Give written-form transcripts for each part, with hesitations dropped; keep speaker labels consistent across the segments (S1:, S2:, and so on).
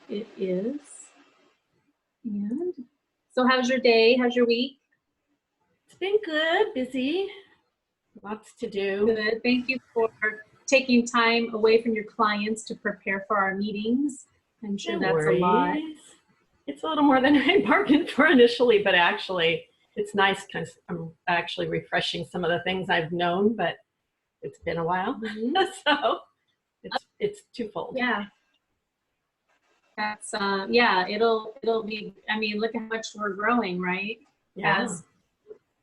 S1: It is. And so how's your day? How's your week?
S2: It's been good, busy, lots to do.
S1: Good. Thank you for taking time away from your clients to prepare for our meetings. I'm sure that's a lot.
S2: It's a little more than I bargained for initially, but actually it's nice because I'm actually refreshing some of the things I've known, but it's been a while. So it's twofold.
S1: Yeah. That's yeah, it'll be, I mean, look how much we're growing, right?
S2: Yeah.
S1: As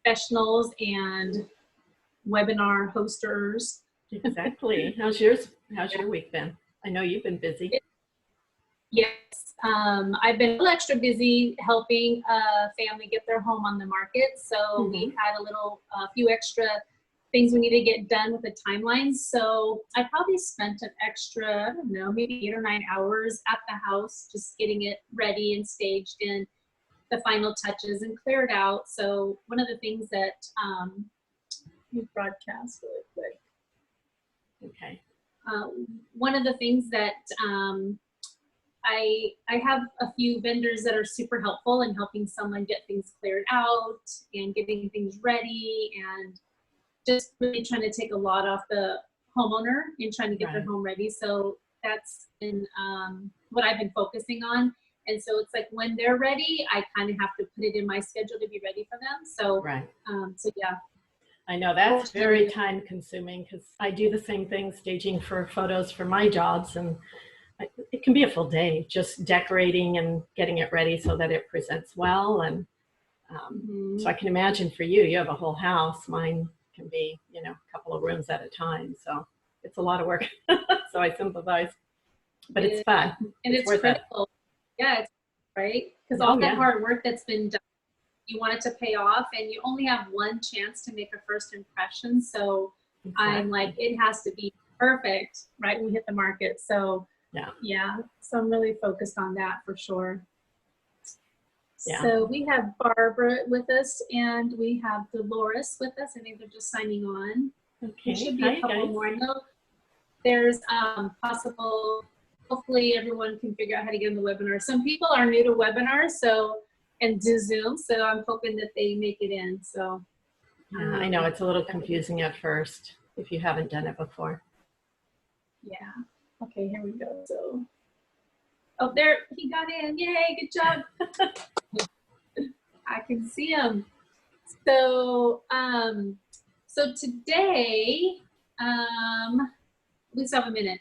S1: professionals and webinar hosters.
S2: Exactly. How's your week been? I know you've been busy.
S1: Yes. I've been a little extra busy helping a family get their home on the market. So we had a few extra things we need to get done with the timelines. So I probably spent an extra, I don't know, maybe 8 or 9 hours at the house, just getting it ready and staged in the final touches and cleared out. So one of the things that, you broadcast really quick.
S2: Okay.
S1: One of the things that I have a few vendors that are super helpful in helping someone get things cleared out and getting things ready and just really trying to take a lot off the homeowner and trying to get their home ready. So that's been what I've been focusing on. And so it's like when they're ready, I kind of have to put it in my schedule to be ready for them. So, so yeah.
S2: I know that's very time consuming because I do the same thing, staging for photos for my jobs, and it can be a full day just decorating and getting it ready so that it presents well. And so I can imagine for you, you have a whole house. Mine can be, you know, a couple of rooms at a time. So it's a lot of work. So I sympathize, but it's fun.
S1: And it's critical. Yeah, it's right. Because all that hard work that's been done, you want it to pay off, and you only have one chance to make a first impression. So I'm like, it has to be perfect, right, when we hit the market. So yeah, so I'm really focused on that for sure. Yeah. So we have Barbara with us, and we have Dolores with us. I think they're just signing on.
S2: Okay.
S1: There should be a couple more. I know there's possible, hopefully everyone can figure out how to get in the webinar. Some people are new to webinars, so, and to Zoom, so I'm hoping that they make it in. So
S2: I know it's a little confusing at first if you haven't done it before.
S1: Yeah. Okay, here we go. So, oh, there, he got in. Yay, good job. I can see him. So, so today, we still have a minute.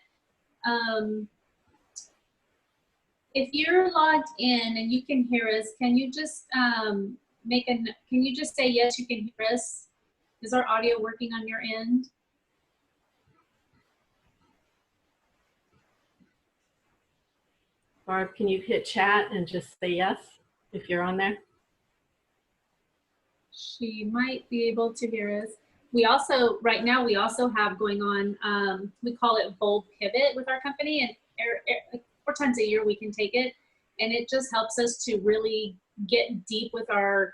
S1: If you're logged in and you can hear us, can you just can you just say yes, you can hear us? Is our audio working on your end?
S2: Barb, can you hit chat and just say yes if you're on there?
S1: She might be able to hear us. We also, right now, we also have going on, we call it Bold Pivot with our company, and 4 times a year we can take it, and it just helps us to really get deep with our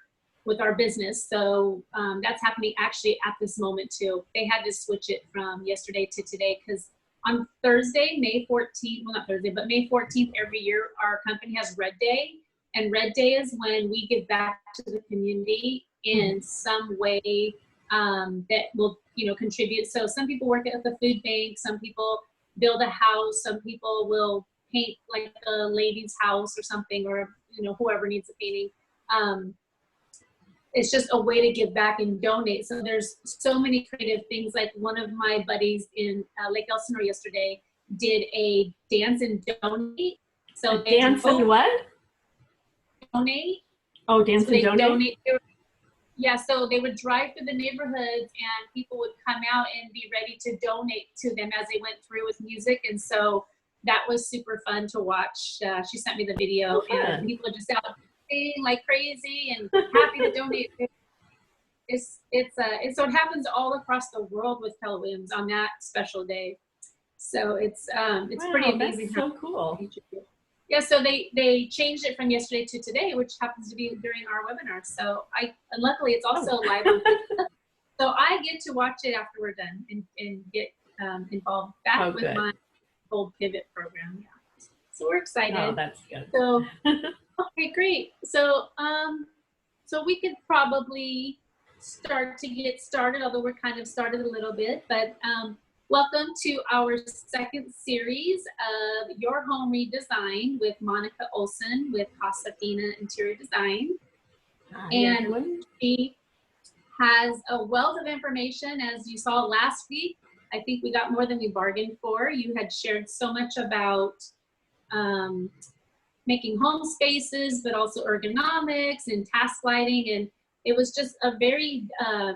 S1: business. So that's happening actually at this moment too. They had to switch it from yesterday to today because on Thursday, May 14th, well not Thursday, but May 14th every year, our company has Red Day, and Red Day is when we give back to the community in some way that will, you know, contribute. So some people work at the food bank, some people build a house, some people will paint like a lady's house or something, or, you know, whoever needs a painting. It's just a way to give back and donate. So there's so many creative things. Like one of my buddies in Lake Elsinore yesterday did a dance and donate. So
S2: they dance and what?
S1: Donate.
S2: Oh, dance and donate?
S1: Yeah, so they would drive through the neighborhoods and people would come out and be ready to donate to them as they went through with music. And so that was super fun to watch. She sent me the video, and people are just out singing like crazy and happy to donate. So it happens all across the world with Keller Williams on that special day. So it's pretty amazing.
S2: That's so cool.
S1: Yeah, so they changed it from yesterday to today, which happens to be during our webinar. So luckily it's also live on Facebook. So I get to watch it after we're done and get involved back with my Bold Pivot program. Yeah. So we're excited.
S2: Oh, that's good.
S1: So, okay, great. So, so we could probably start to get started, although we're kind of started a little bit, but welcome to our second series of Your Home Redesigned with Monica Olson with Casafina Interior Designs.
S2: Hi,
S1: And
S2: everyone.
S1: she has a wealth of information. As you saw last week, I think we got more than we bargained for. You had shared so much about making home spaces, but also ergonomics and task lighting. And it was just a very,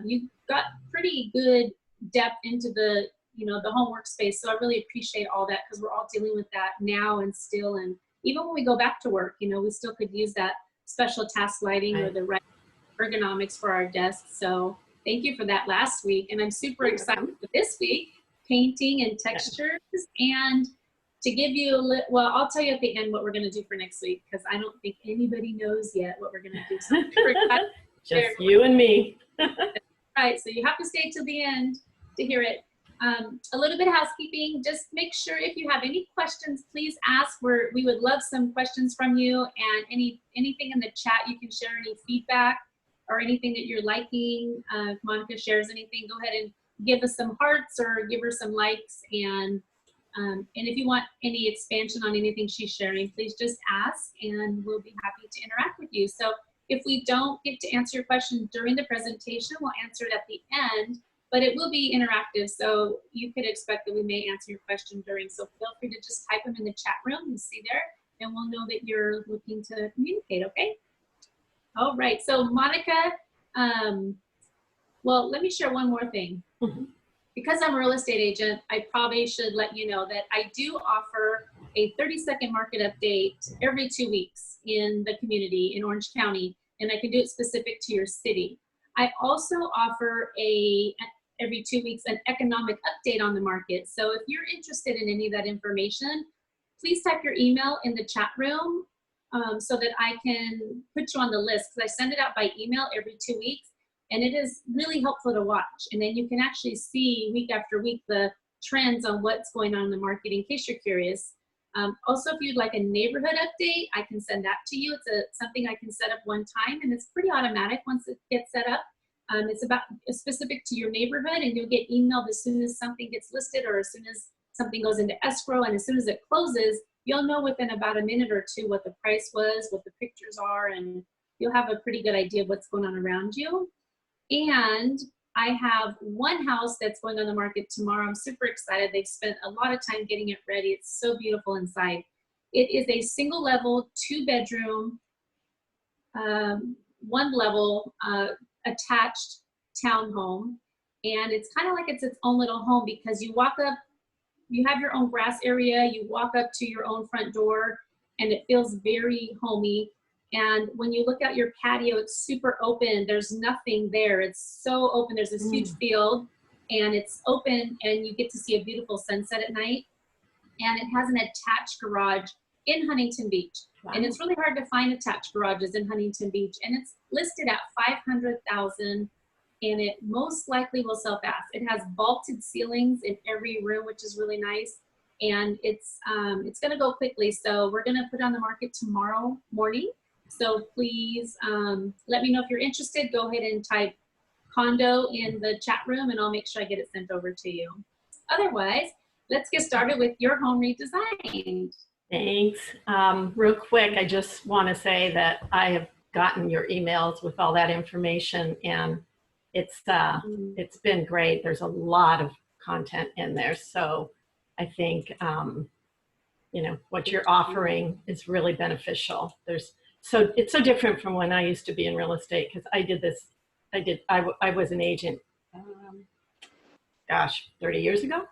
S1: you got pretty good depth into the, the home workspace. So I really appreciate all that because we're all dealing with that now and still. And even when we go back to work, we still could use that special task lighting or the right ergonomics for our desks. So thank you for that last week. And I'm super excited for this week, painting and textures. And to give you well, I'll tell you at the end what we're going to do for next week because I don't think anybody knows yet what we're going to do. So
S2: just you and me.
S1: Right, so you have to stay till the end to hear it. A little bit of housekeeping. Just make sure if you have any questions, please ask. We would love some questions from you, and anything in the chat you can share, any feedback or anything that you're liking. If Monica shares anything, go ahead and give us some hearts or give her some likes. And if you want any expansion on anything she's sharing, please just ask and we'll be happy to interact with you. So if we don't get to answer your question during the presentation, we'll answer it at the end, but it will be interactive. So you could expect that we may answer your question during. So feel free to just type them in the chat room, you see there, and we'll know that you're looking to communicate, okay? All right, so Monica, well, let me share one more thing. Because I'm a real estate agent, I probably should let you know that I do offer a 30-second market update every 2 weeks in the community in Orange County, and I can do it specific to your city. I also offer every 2 weeks an economic update on the market. So if you're interested in any of that information, please type your email in the chat room so that I can put you on the list because I send it out by email every 2 weeks. And it is really helpful to watch. And then you can actually see week after week the trends on what's going on in the market in case you're curious. Also, if you'd like a neighborhood update, I can send that to you. It's something I can set up one time and it's pretty automatic once it gets set up. It's specific to your neighborhood and you'll get emailed as soon as something gets listed or as soon as something goes into escrow, and as soon as it closes, you'll know within about a minute or two what the price was, what the pictures are, and you'll have a pretty good idea of what's going on around you. And I have one house that's going on the market tomorrow. I'm super excited. They've spent a lot of time getting it ready. It's so beautiful inside. It is a single level, 2-bedroom, 1-level attached townhome. And it's kind of like it's its own little home because you walk up, you have your own grass area, you walk up to your own front door, and it feels very homey. And when you look out your patio, it's super open. There's nothing there. It's so open. There's this huge field and it's open and you get to see a beautiful sunset at night. And it has an attached garage in Huntington Beach. Wow. And it's really hard to find attached garages in Huntington Beach. And it's listed at $500,000 and it most likely will sell fast. It has vaulted ceilings in every room, which is really nice. And it's gonna go quickly. So we're gonna put it on the market tomorrow morning. So please let me know if you're interested. Go ahead and type condo in the chat room and I'll make sure I get it sent over to you. Otherwise, let's get started with Your Home Redesigned.
S2: Thanks. Real quick, I just want to say that I have gotten your emails with all that information and it's been great. There's a lot of content in there. So I think, what you're offering is really beneficial. It's so different from when I used to be in real estate because I was an agent, 30 years ago,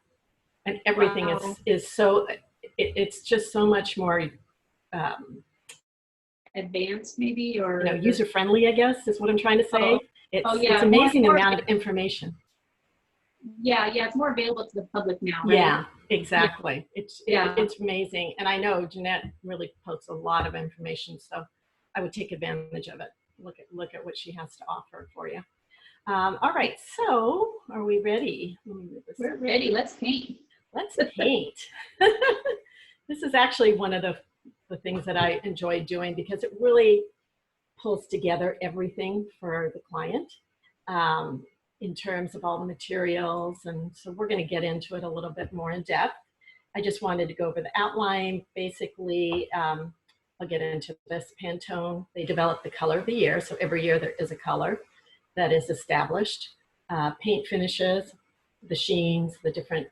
S2: and everything is so, it's just so much more
S1: advanced maybe, or
S2: user-friendly, I guess is what I'm trying to say. It's amazing amount of information.
S1: Yeah, it's more available to the public now, right?
S2: Yeah, exactly. Yeah. It's amazing. And I know Jeanette really posts a lot of information, so I would take advantage of it. Look at what she has to offer for you. All right, so are we ready?
S1: We're ready. Let's paint.
S2: Let's paint. This is actually one of the things that I enjoy doing because it really pulls together everything for the client in terms of all the materials. And so we're going to get into it a little bit more in depth. I just wanted to go over the outline. Basically, I'll get into this. Pantone, they develop the color of the year. So every year there is a color that is established. Paint finishes, the sheens, the different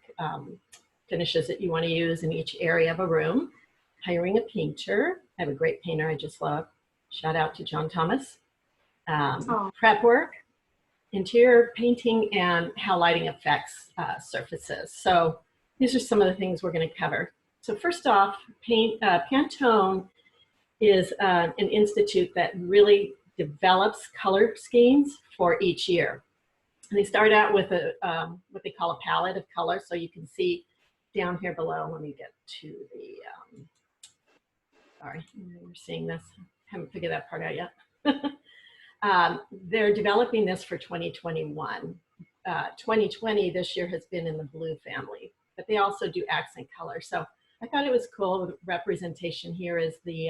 S2: finishes that you want to use in each area of a room. Hiring a painter. I have a great painter I just love. Shout out to John Thomas. Prep work, interior painting, and how lighting affects surfaces. So these are some of the things we're going to cover. So first off, Pantone is an institute that really develops color schemes for each year. And they start out with what they call a palette of colors. So you can see down here below, let me get to the, sorry, you're seeing this. Haven't figured that part out yet. They're developing this for 2021. 2020 this year has been in the blue family, but they also do accent color. So I thought it was cool. The representation here is the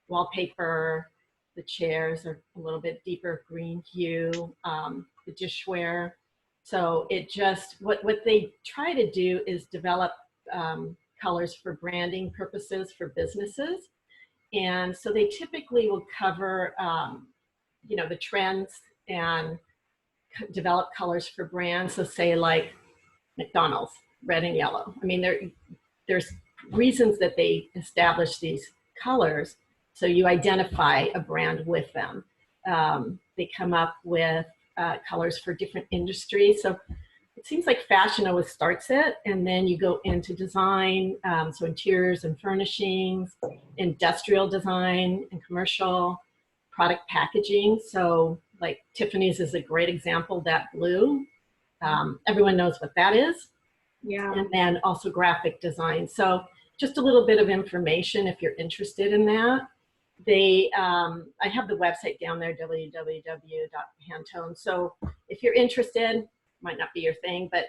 S2: wallpaper. The chairs are a little bit deeper green hue, the dishware. So it just, what they try to do is develop colors for branding purposes for businesses. And so they typically will cover, you know, the trends and develop colors for brands. So say like McDonald's, red and yellow. I mean, there's reasons that they establish these colors. So you identify a brand with them. They come up with colors for different industries. So it seems like fashion always starts it, and then you go into design, so interiors and furnishings, industrial design and commercial, product packaging. So like Tiffany's is a great example, that blue. Everyone knows what that is.
S1: Yeah.
S2: And then also graphic design. So just a little bit of information if you're interested in that. I have the website down there, www.pantone. So if you're interested, might not be your thing, but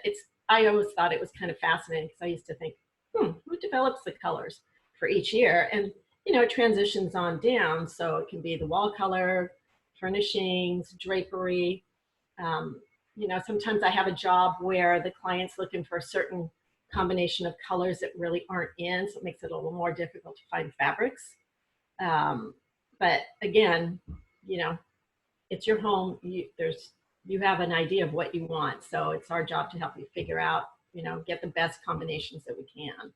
S2: I always thought it was kind of fascinating because I used to think, who develops the colors for each year? And, you know, it transitions on down. So it can be the wall color, furnishings, drapery. You know, sometimes I have a job where the client's looking for a certain combination of colors that really aren't in, so it makes it a little more difficult to find fabrics. But again, you know, it's your home. You have an idea of what you want. So it's our job to help you figure out, you know, get the best combinations that we can.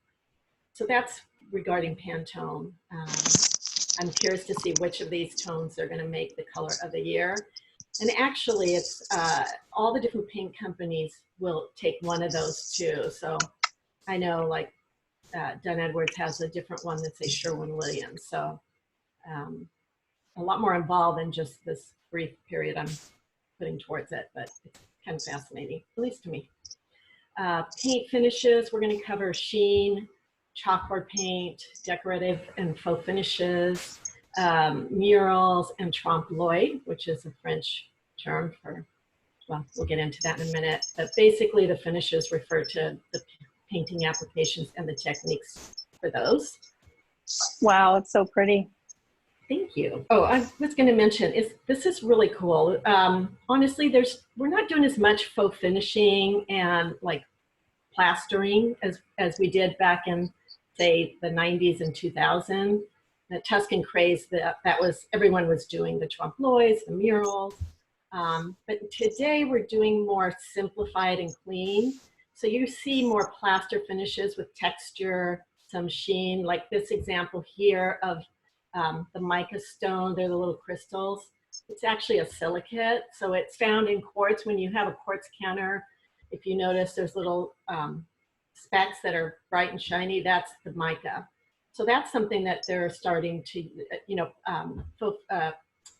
S2: So that's regarding Pantone. I'm curious to see which of these tones are going to make the color of the year. And actually, it's all the different paint companies will take one of those too. So I know like Dunn Edwards has a different one that's a Sherwin-Williams. So a lot more involved than just this brief period I'm putting towards it, but it's kind of fascinating, at least to me. Paint finishes, we're going to cover sheen, chalkboard paint, decorative and faux finishes, murals, and trompe l'oeil, which is a French term for, well, we'll get into that in a minute. But basically, the finishes refer to the painting applications and the techniques for those.
S3: Wow, it's so pretty.
S2: Thank you. Oh, I was going to mention, this is really cool. Honestly, we're not doing as much faux finishing and like plastering as we did back in, say, the 90s and 2000. The Tuscan craze, that was, everyone was doing the trompe l'oeils, the murals. But today we're doing more simplified and clean. So you see more plaster finishes with texture, some sheen, like this example here of the mica stone. They're the little crystals. It's actually a silicate. So it's found in quartz. When you have a quartz counter, if you notice there's little specks that are bright and shiny, that's the mica. So that's something that they're starting to, you know,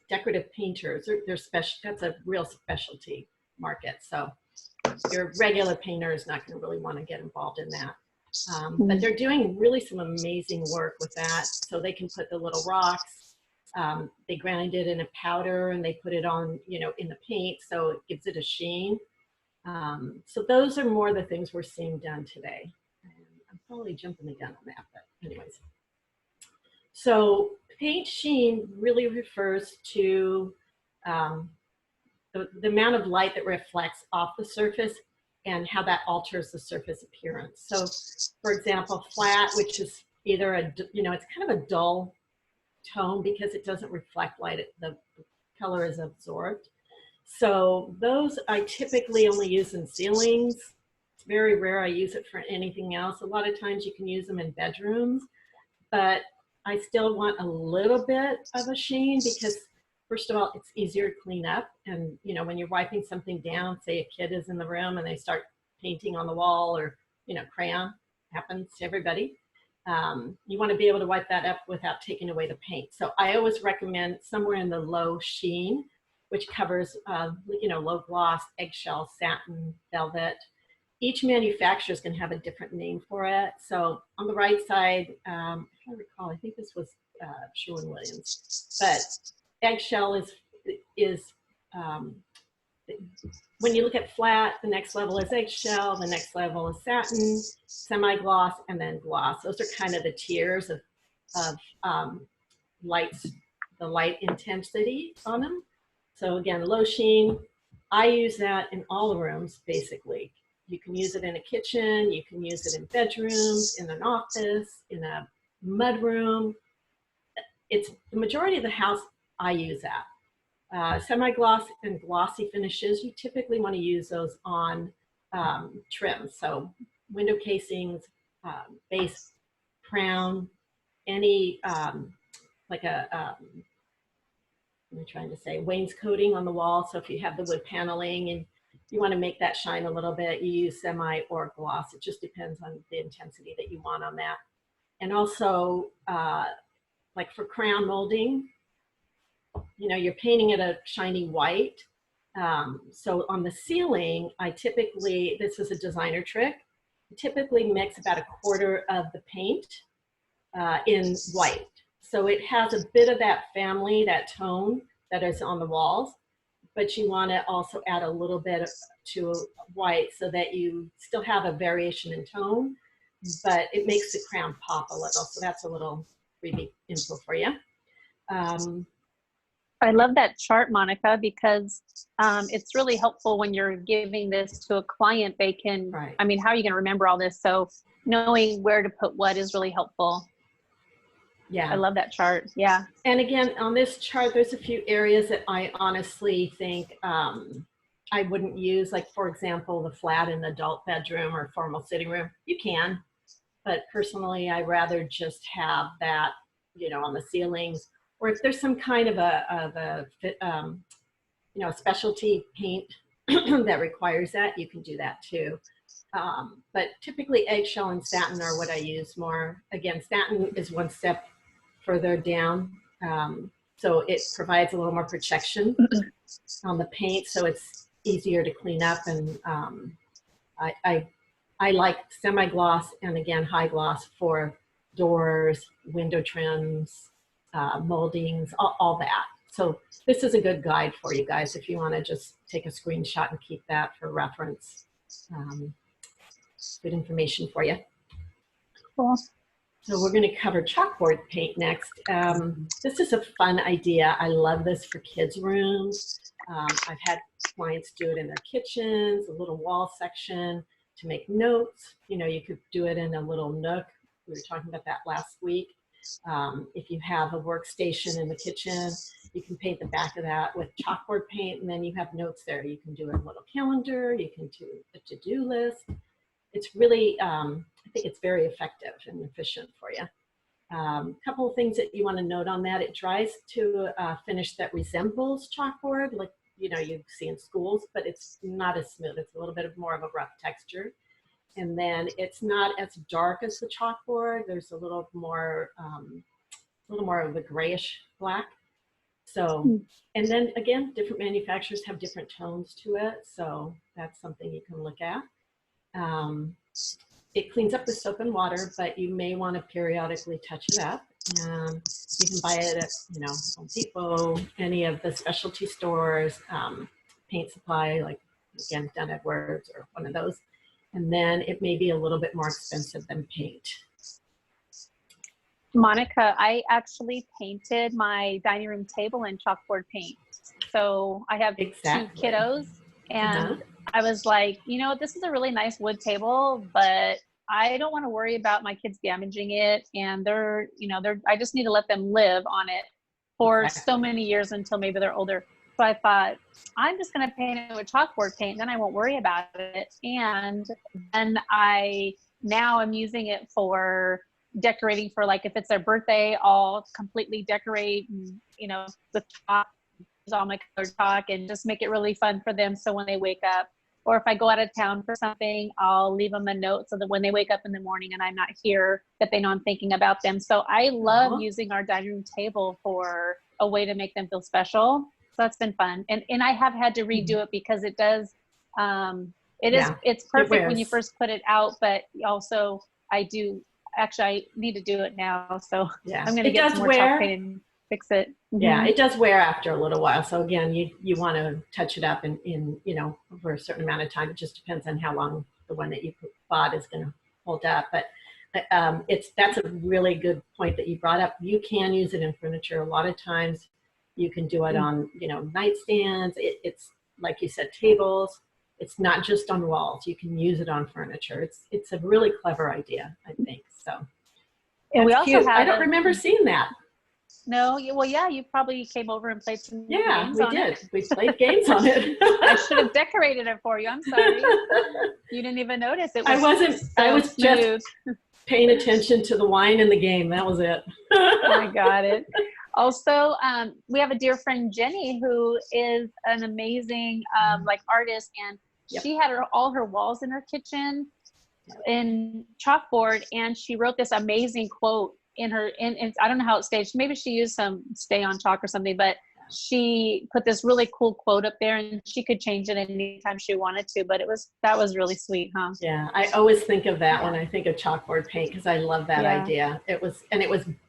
S2: decorative painters, they're special. That's a real specialty market. So your regular painter is not going to really want to get involved in that. But they're doing really some amazing work with that. So they can put the little rocks, they grind it in a powder and they put it on, you know, in the paint. So it gives it a sheen. So those are more the things we're seeing done today. And I'm probably jumping the gun on that, but anyways. So paint sheen really refers to the amount of light that reflects off the surface and how that alters the surface appearance. So for example, flat, which is either it's kind of a dull tone because it doesn't reflect light, the color is absorbed. So those I typically only use in ceilings. It's very rare I use it for anything else. A lot of times you can use them in bedrooms, but I still want a little bit of a sheen because first of all, it's easier to clean up. And when you're wiping something down, say a kid is in the room and they start painting on the wall or, crayon, happens to everybody. You want to be able to wipe that up without taking away the paint. So I always recommend somewhere in the low sheen, which covers, low gloss, eggshell, satin, velvet. Each manufacturer is going to have a different name for it. So on the right side, if I recall, I think this was Sherwin-Williams, but eggshell is when you look at flat, the next level is eggshell, the next level is satin, semi-gloss, and then gloss. Those are kind of the tiers of lights, the light intensity on them. So again, low sheen, I use that in all the rooms, basically. You can use it in a kitchen, you can use it in bedrooms, in an office, in a mud room. It's the majority of the house I use that. Semi-gloss and glossy finishes, you typically want to use those on trim. So window casings, base crown, any like a what am I trying to say, wainscoting on the wall. So if you have the wood paneling and you want to make that shine a little bit, you use semi or gloss. It just depends on the intensity that you want on that. And also like for crown molding, you're painting it a shiny white. So on the ceiling, this is a designer trick, I typically mix about a quarter of the paint in white. So it has a bit of that family, that tone that is on the walls, but you want to also add a little bit to white so that you still have a variation in tone, but it makes the crown pop a little. So that's a little freebie info for you.
S3: I love that chart, Monica, because it's really helpful when you're giving this to a client. They can,
S2: right.
S3: I mean, how are you going to remember all this? So knowing where to put what is really helpful.
S2: Yeah.
S3: I love that chart. Yeah.
S2: And again, on this chart, there's a few areas that I honestly think I wouldn't use. Like, for example, the flat in the adult bedroom or formal sitting room. You can, but personally, I rather just have that, on the ceilings. Or if there's some kind of a specialty paint that requires that, you can do that too. But typically eggshell and satin are what I use more. Again, satin is one step further down. So it provides a little more protection on the paint, so it's easier to clean up. And I like semi-gloss and again, high gloss for doors, window trims, moldings, all that. So this is a good guide for you guys if you want to just take a screenshot and keep that for reference. Good information for you.
S3: Cool.
S2: So we're going to cover chalkboard paint next. This is a fun idea. I love this for kids' rooms. I've had clients do it in their kitchens, a little wall section to make notes. You could do it in a little nook. We were talking about that last week. If you have a workstation in the kitchen, you can paint the back of that with chalkboard paint, and then you have notes there. You can do a little calendar, you can do a to-do list. It's really, I think it's very effective and efficient for you. A couple of things that you want to note on that: it dries to a finish that resembles chalkboard, like you see in schools, but it's not as smooth. It's a little bit more of a rough texture. And then it's not as dark as the chalkboard. There's a little more of the grayish black. So, and then again, different manufacturers have different tones to it. So that's something you can look at. It cleans up with soap and water, but you may want to periodically touch it up. You can buy it at, Home Depot, any of the specialty stores, paint supply, like again, Dunn Edwards or one of those. And then it may be a little bit more expensive than paint.
S3: Monica, I actually painted my dining room table in chalkboard paint. So I have
S2: Exactly.
S3: 2 kiddos, and I was like, you know, this is a really nice wood table, but I don't want to worry about my kids damaging it. And they're, you know, I just need to let them live on it for so many years until maybe they're older. So I thought, I'm just going to paint it with chalkboard paint, then I won't worry about it. And then now I'm using it for decorating for, like, if it's their birthday, I'll completely decorate, and, you know, the top, all my colored chalk, and just make it really fun for them. So when they wake up, or if I go out of town for something, I'll leave them a note so that when they wake up in the morning and I'm not here, that they know I'm thinking about them. So I love using our dining room table for a way to make them feel special. So that's been fun. And I have had to redo it because it does, it's perfect when you first put it out, but also I need to do it now. So I'm going to get some more chalk paint and fix it.
S2: Yeah, it does wear after a little while. So again, you want to touch it up in, you know, for a certain amount of time. It just depends on how long the one that you bought is going to hold up. But that's a really good point that you brought up. You can use it in furniture. A lot of times you can do it on, you know, nightstands. It's like you said, tables. It's not just on walls. You can use it on furniture. It's a really clever idea, I think. So
S3: and we also have,
S2: I don't remember seeing that.
S3: No, well, yeah, you probably came over and played some games on it.
S2: We played games on it.
S3: I should have decorated it for you. I'm sorry. You didn't even notice it.
S2: I was just paying attention to the wine and the game. That was it.
S3: I got it. Also, we have a dear friend, Jenny, who is an amazing like artist, and she had all her walls in her kitchen in chalkboard, and she wrote this amazing quote in I don't know how it staged. Maybe she used some stay on chalk or something, but she put this really cool quote up there, and she could change it anytime she wanted to, but that was really sweet, huh?
S2: Yeah, I always think of that when I think of chalkboard paint, because I love that idea. It was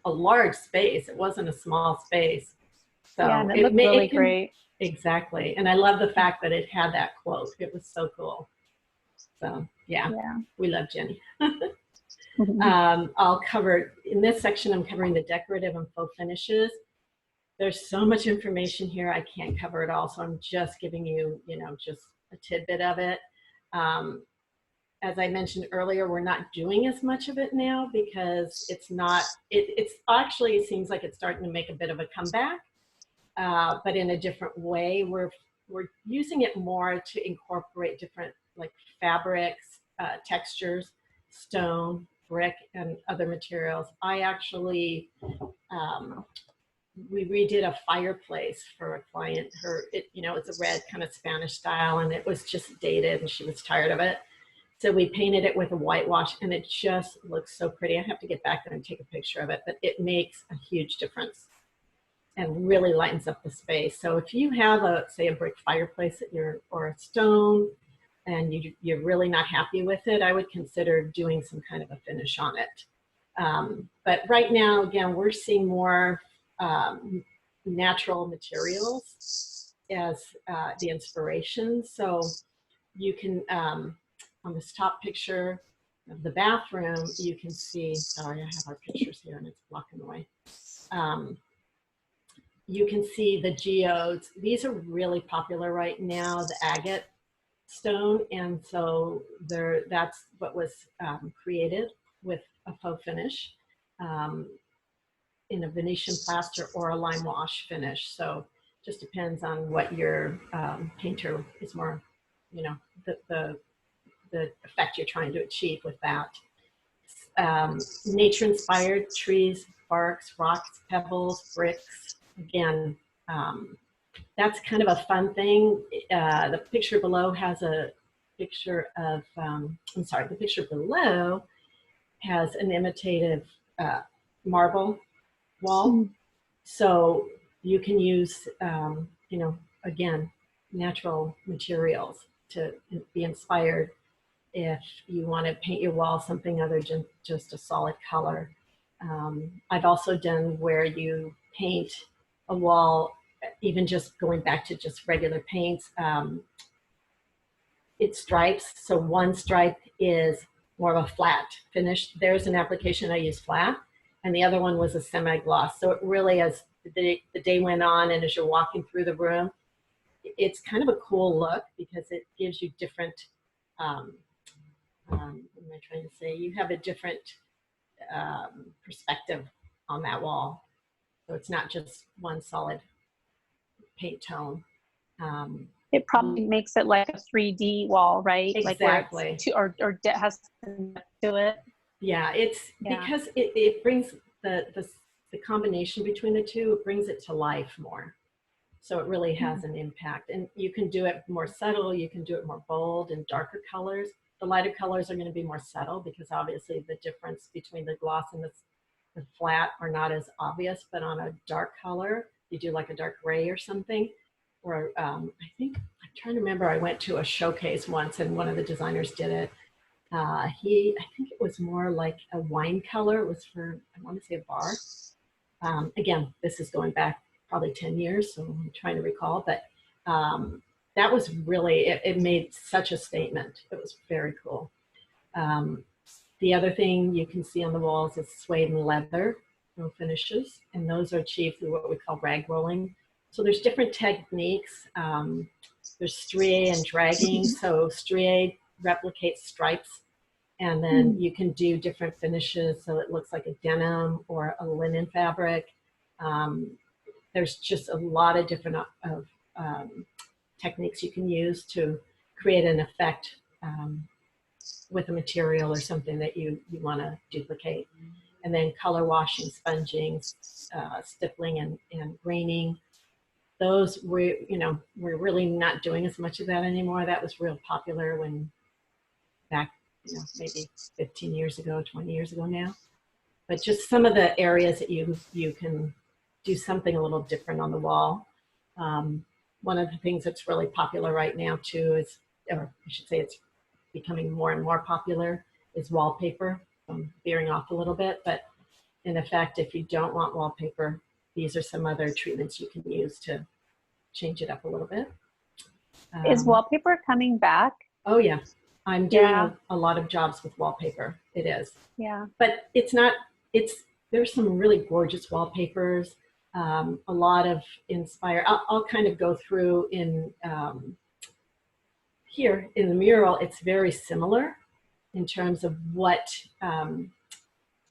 S2: a large space. It wasn't a small space. So
S3: yeah, and it looked really great.
S2: Exactly. And I love the fact that it had that quote. It was so cool. So yeah. We love Jenny. I'll cover, in this section, I'm covering the decorative and faux finishes. There's so much information here, I can't cover it all, so I'm just giving you, you know, just a tidbit of it. As I mentioned earlier, we're not doing as much of it now because it's actually, it seems like it's starting to make a bit of a comeback, but in a different way. We're using it more to incorporate different, like, fabrics, textures, stone, brick, and other materials. I actually, we redid a fireplace for a client. You know, it's a red kind of Spanish style, and it was just dated, and she was tired of it. So we painted it with a whitewash, and it just looks so pretty. I have to get back there and take a picture of it, but it makes a huge difference and really lightens up the space. So if you have say a brick fireplace or a stone, and you're really not happy with it, I would consider doing some kind of a finish on it. But right now, again, we're seeing more natural materials as the inspiration. So you can, on this top picture of the bathroom, you can see, sorry, I have our pictures here and it's blocking the way. You can see the geodes. These are really popular right now, the agate stone, and so that's what was created with a faux finish in a Venetian plaster or a lime wash finish. So just depends on what your painter is more, you know, the effect you're trying to achieve with that. Nature inspired trees, barks, rocks, pebbles, bricks. Again, that's kind of a fun thing. The picture below has a picture of, the picture below has an imitative marble wall. So you can use, you know, again, natural materials to be inspired if you want to paint your wall something other than just a solid color. I've also done where you paint a wall, even just going back to just regular paints, it stripes. So one stripe is more of a flat finish. There's an application I use flat, and the other one was a semi-gloss. So it really, as the day went on and as you're walking through the room, it's kind of a cool look because it gives you different, what am I trying to say? You have a different perspective on that wall. So it's not just one solid paint tone.
S3: It probably makes it like a 3D wall, right?
S2: Exactly.
S3: Like or has to it.
S2: Yeah, it's because it brings the combination between the two, it brings it to life more. So it really has an impact. And you can do it more subtle, you can do it more bold and darker colors. The lighter colors are going to be more subtle because obviously the difference between the gloss and the flat are not as obvious, but on a dark color, you do like a dark gray or something. Or I think, I'm trying to remember, I went to a showcase once and one of the designers did it. I think it was more like a wine color. It was for, I want to say, a bar. Again, this is going back probably 10 years, so I'm trying to recall, but that was really, it made such a statement. It was very cool. The other thing you can see on the walls is suede and leather finishes, and those are achieved through what we call rag rolling. So there's different techniques. There's strié and dragging. So strié replicates stripes, and then you can do different finishes so it looks like a denim or a linen fabric. There's just a lot of different techniques you can use to create an effect with a material or something that you want to duplicate. And then color washing, sponging, stippling, and graining. Those we're really not doing as much of that anymore. That was real popular when back, maybe 15 years ago, 20 years ago now. But just some of the areas that you can do something a little different on the wall. One of the things that's really popular right now too is, or I should say it's becoming more and more popular, is wallpaper. I'm veering off a little bit, but in effect, if you don't want wallpaper, these are some other treatments you can use to change it up a little bit.
S3: Is wallpaper coming back?
S2: Oh yeah, I'm doing a lot of jobs with wallpaper. It is.
S3: Yeah.
S2: But there's some really gorgeous wallpapers. A lot of I'll kind of go through in here in the mural. It's very similar in terms of what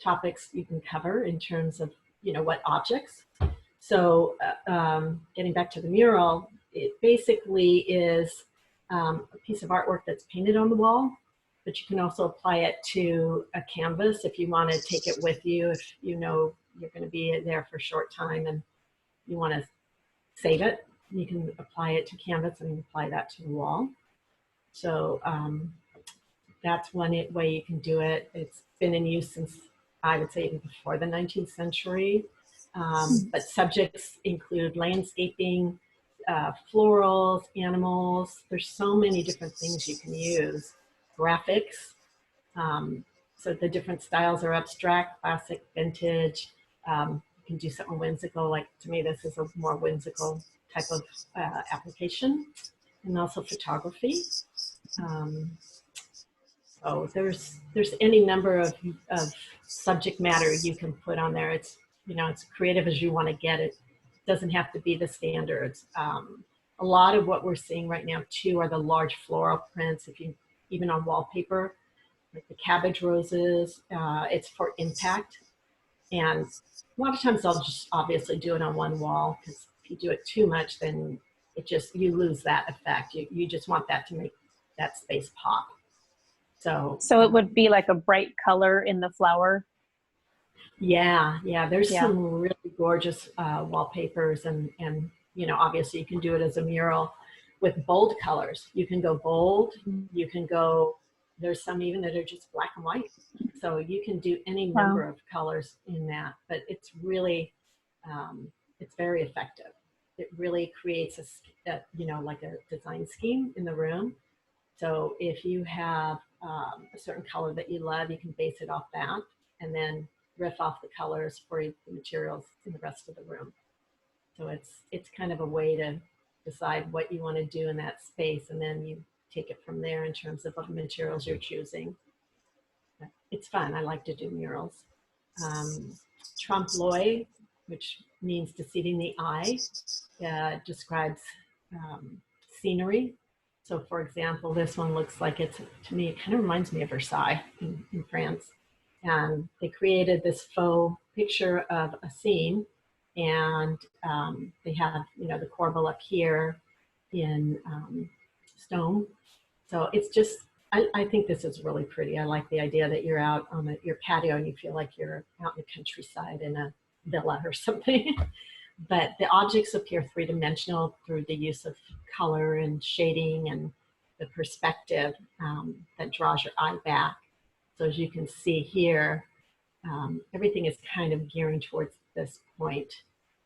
S2: topics you can cover in terms of what objects. So getting back to the mural, it basically is a piece of artwork that's painted on the wall, but you can also apply it to a canvas if you want to take it with you, if you're going to be there for a short time and you want to save it. You can apply it to canvas and apply that to the wall. So that's one way you can do it. It's been in use since, I would say, even before the 19th century. But subjects include landscaping, florals, animals. There's so many different things you can use. Graphics. So the different styles are abstract, classic, vintage. You can do something whimsical. Like, to me, this is a more whimsical type of application. And also photography. So there's any number of subject matter you can put on there. It's it's creative as you want to get it. It doesn't have to be the standards. A lot of what we're seeing right now too are the large floral prints. Even on wallpaper, like the cabbage roses, it's for impact. And a lot of times I'll just obviously do it on one wall, because if you do it too much, then you lose that effect. You just want that to make that space pop. So
S3: it would be like a bright color in the flower.
S2: Yeah. There's some really gorgeous wallpapers, and obviously you can do it as a mural with bold colors. You can go bold. You can go. There's some even that are just black and white. So you can do any number of colors in that. But it's really, it's very effective. It really creates like a design scheme in the room. So if you have a certain color that you love, you can base it off that, and then riff off the colors for the materials in the rest of the room. So it's kind of a way to decide what you want to do in that space, and then you take it from there in terms of what materials you're choosing. It's fun. I like to do murals. Trompe l'oeil, which means deceiving the eye, describes scenery. So for example, this one looks like it's, to me, it kind of reminds me of Versailles in France. And they created this faux picture of a scene, and they have, you know, the corbel up here in stone. So it's just, I think this is really pretty. I like the idea that you're out on your patio and you feel like you're out in the countryside in a villa or something. But the objects appear three-dimensional through the use of color and shading and the perspective that draws your eye back. So as you can see here, everything is kind of gearing towards this point.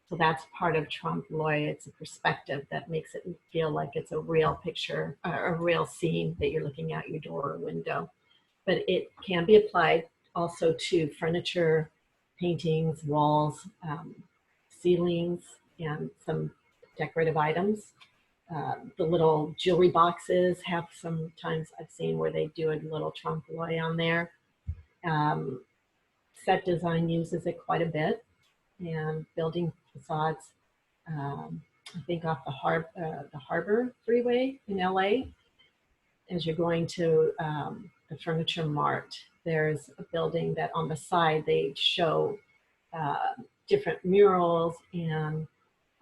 S2: So that's part of trompe l'oeil. It's a perspective that makes it feel like it's a real picture, a real scene that you're looking out your door or window. But it can be applied also to furniture, paintings, walls, ceilings, and some decorative items. The little jewelry boxes have sometimes I've seen where they do a little trompe l'oeil on there. Set design uses it quite a bit, and building facades. I think off the Harbor Freeway in LA, as you're going to the Furniture Mart, there's a building that on the side they show different murals, and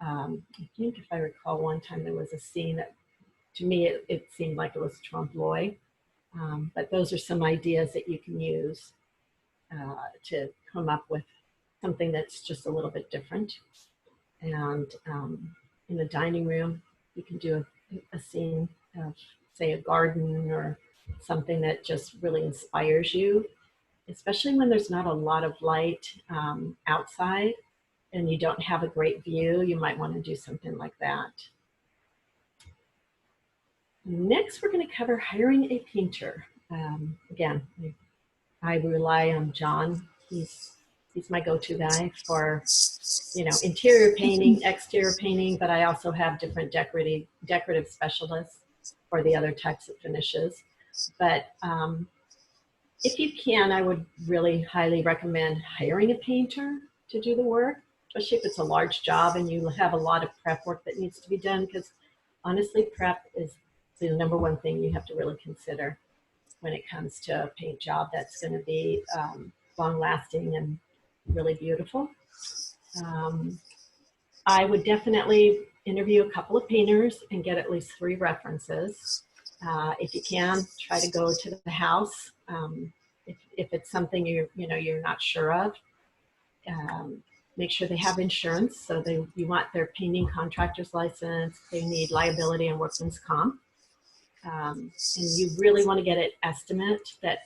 S2: I think if I recall one time there was a scene that to me it seemed like it was trompe l'oeil, but those are some ideas that you can use to come up with something that's just a little bit different. And in the dining room, you can do a scene of, say, a garden or something that just really inspires you, especially when there's not a lot of light outside and you don't have a great view. You might want to do something like that. Next, we're going to cover hiring a painter. Again, I rely on John. He's my go-to guy for, you know, interior painting, exterior painting, but I also have different decorative specialists for the other types of finishes. But if you can, I would really highly recommend hiring a painter to do the work, especially if it's a large job and you have a lot of prep work that needs to be done, because honestly, prep is the #1 thing you have to really consider when it comes to a paint job that's going to be long-lasting and really beautiful. I would definitely interview a couple of painters and get at least 3 references. If you can, try to go to the house. If it's something you're not sure of, make sure they have insurance. So you want their painting contractor's license. They need liability and workman's comp. And you really want to get an estimate that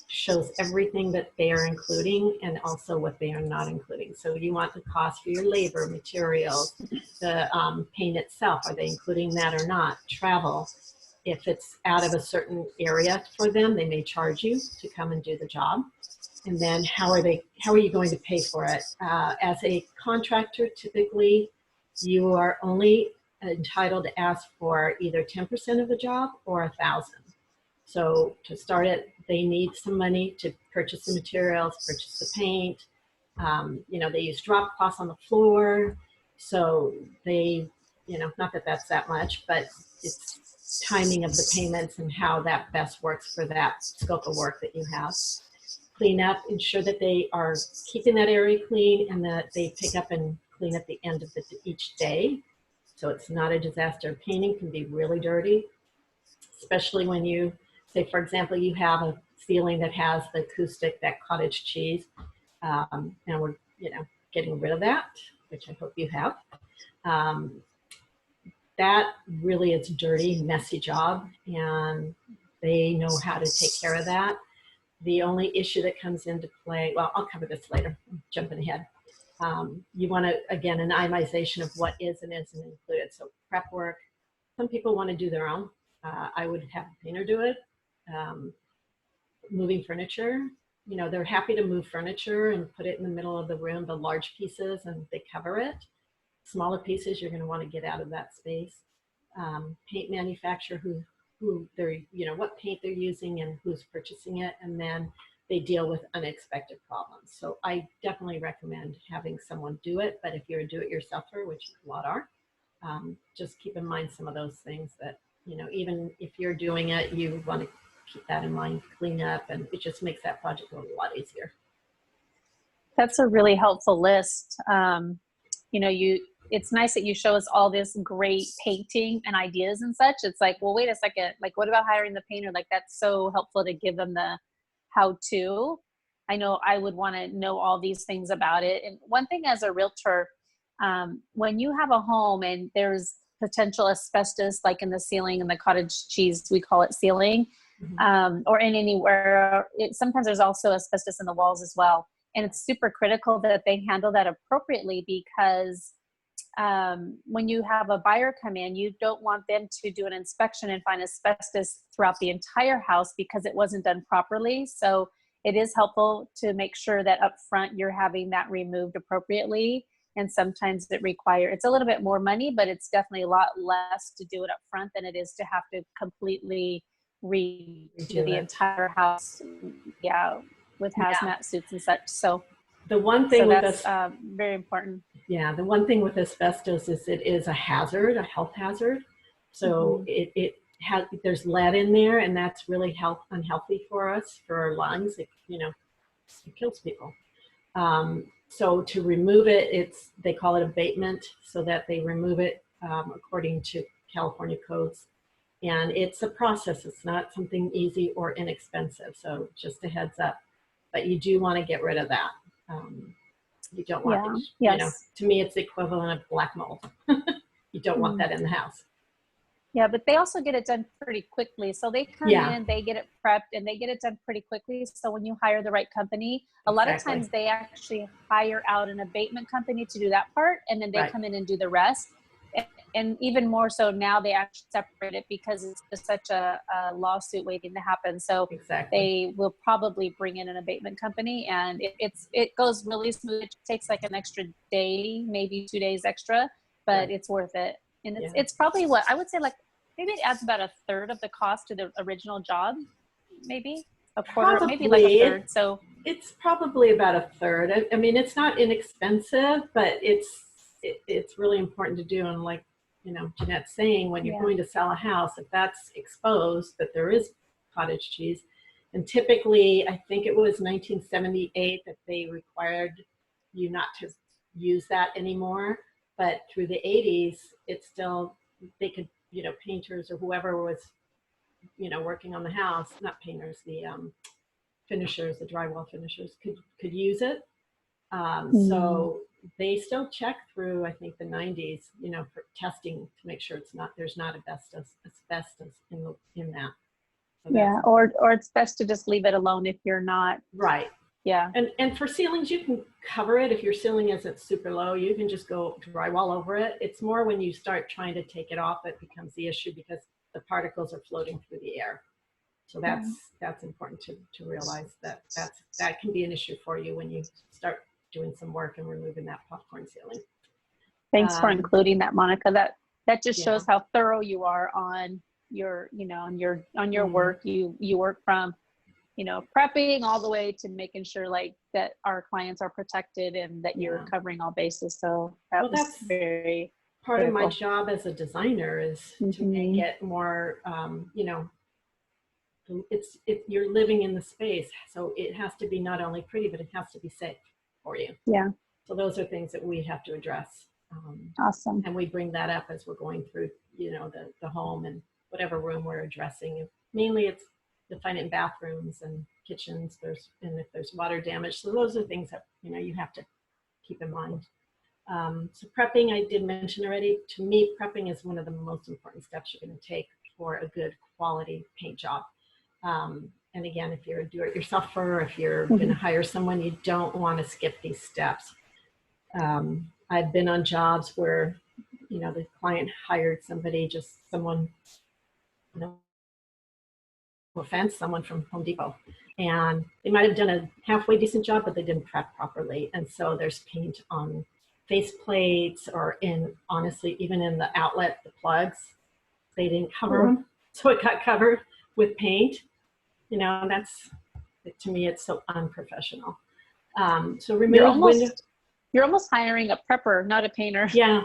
S2: shows everything that they are including and also what they are not including. So you want the cost for your labor, materials, the paint itself. Are they including that or not? Travel. If it's out of a certain area for them, they may charge you to come and do the job. And then how are you going to pay for it? As a contractor, typically you are only entitled to ask for either 10% of the job or 1,000. So to start it, they need some money to purchase the materials, purchase the paint. They use drop cloths on the floor. So they, not that that's that much, but it's timing of the payments and how that best works for that scope of work that you have. Clean up, ensure that they are keeping that area clean and that they pick up and clean at the end of each day. So it's not a disaster. Painting can be really dirty, especially when you, say, for example, you have a ceiling that has the acoustic, that cottage cheese, and we're, getting rid of that, which I hope you have. That really is a dirty, messy job, and they know how to take care of that. The only issue that comes into play, well, I'll cover this later, I'm jumping ahead. You want to, again, an itemization of what is and isn't included. So prep work, some people want to do their own. I would have a painter do it. Moving furniture, they're happy to move furniture and put it in the middle of the room, the large pieces, and they cover it. Smaller pieces, you're going to want to get out of that space. Paint manufacturer, who they're, what paint they're using and who's purchasing it, and then they deal with unexpected problems. So I definitely recommend having someone do it. But if you're a do-it-yourselfer, which a lot are, just keep in mind some of those things that, you know, even if you're doing it, you want to keep that in mind, clean up, and it just makes that project a lot easier.
S3: That's a really helpful list. You know, it's nice that you show us all this great painting and ideas and such. It's like, well, wait a second, like, what about hiring the painter? Like, that's so helpful to give them the how-to. I know I would want to know all these things about it. And one thing as a realtor, when you have a home and there's potential asbestos, like in the ceiling and the cottage cheese, we call it ceiling, or in anywhere, sometimes there's also asbestos in the walls as well. And it's super critical that they handle that appropriately, because when you have a buyer come in, you don't want them to do an inspection and find asbestos throughout the entire house because it wasn't done properly. So it is helpful to make sure that up front you're having that removed appropriately. And sometimes it's a little bit more money, but it's definitely a lot less to do it up front than it is to have to completely redo the entire house. Yeah, with hazmat suits and such. So
S2: the one thing with
S3: that's very important.
S2: Yeah, the one thing with asbestos is it is a hazard, a health hazard. So there's lead in there, and that's really unhealthy for us, for our lungs. It, you know, it kills people. So to remove it, they call it abatement, so that they remove it according to California codes. And it's a process. It's not something easy or inexpensive. So just a heads up. But you do want to get rid of that. You don't want it, you know, to me, it's the equivalent of black mold. You don't want that in the house.
S3: Yeah, but they also get it done pretty quickly. So they come in, they get it prepped, and they get it done pretty quickly. So when you hire the right company, a lot of times they actually hire out an abatement company to do that part, and then they come in and do the rest. And even more so now, they actually separate it because it's just such a lawsuit waiting to happen. So they will probably bring in an abatement company, and it goes really smooth. It takes like an extra day, maybe 2 days extra, but it's worth it. And it's probably what I would say, like maybe it adds about a third of the cost to the original job, maybe a quarter, maybe like a third. So
S2: it's probably about a third. I mean, it's not inexpensive, but it's really important to do. And like, you know, Jeanette's saying, when you're going to sell a house, if that's exposed, that there is cottage cheese, and typically, I think it was 1978 that they required you not to use that anymore. But through the 80s, it's still, they could, you know, painters or whoever was, you know, working on the house, not painters, the finishers, the drywall finishers could use it. So they still check through, I think, the 90s, you know, for testing to make sure there's not asbestos in that. So
S3: or it's best to just leave it alone if you're not.
S2: Right.
S3: Yeah.
S2: And for ceilings, you can cover it. If your ceiling isn't super low, you can just go drywall over it. It's more when you start trying to take it off that becomes the issue, because the particles are floating through the air. So that's important to realize that can be an issue for you when you start doing some work and removing that popcorn ceiling.
S3: Thanks for including that, Monica. That just shows how thorough you are on your, you know, on your work. You work from, you know, prepping all the way to making sure like that our clients are protected and that you're covering all bases. So that's very
S2: part of my job as a designer is to make it more, you know, you're living in the space, so it has to be not only pretty, but it has to be safe for you.
S3: Yeah.
S2: So those are things that we have to address.
S3: Awesome.
S2: And we bring that up as we're going through, you know, the home and whatever room we're addressing. Mainly it's you'll find it in bathrooms and kitchens. And if there's water damage. So those are things that, you know, you have to keep in mind. So prepping, I did mention already. To me, prepping is one of the most important steps you're going to take for a good quality paint job. And again, if you're a do-it-yourselfer, or if you're going to hire someone, you don't want to skip these steps. I've been on jobs where, you know, the client hired someone, no offense, someone from Home Depot, and they might have done a halfway decent job, but they didn't prep properly. And so there's paint on face plates, or honestly, even in the outlet, the plugs, they didn't cover them. So it got covered with paint. You know, to me, it's so unprofessional. So remove
S3: you're almost hiring a prepper, not a painter.
S2: Yeah.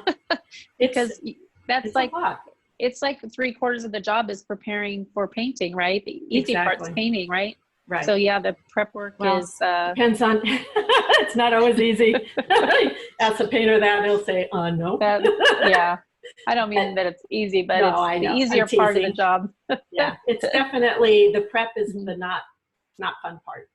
S3: Because that's
S2: it's
S3: like,
S2: a lot.
S3: it's like 3/4 of the job is preparing for painting, right? The easy part's painting, right?
S2: Right.
S3: So yeah, the prep work is
S2: depends on. It's not always easy. Ask a painter that, they'll say, no.
S3: Yeah, I don't mean that it's easy, but
S2: No,
S3: it's the easier part of the job.
S2: Yeah, it's definitely, the prep is the not fun part.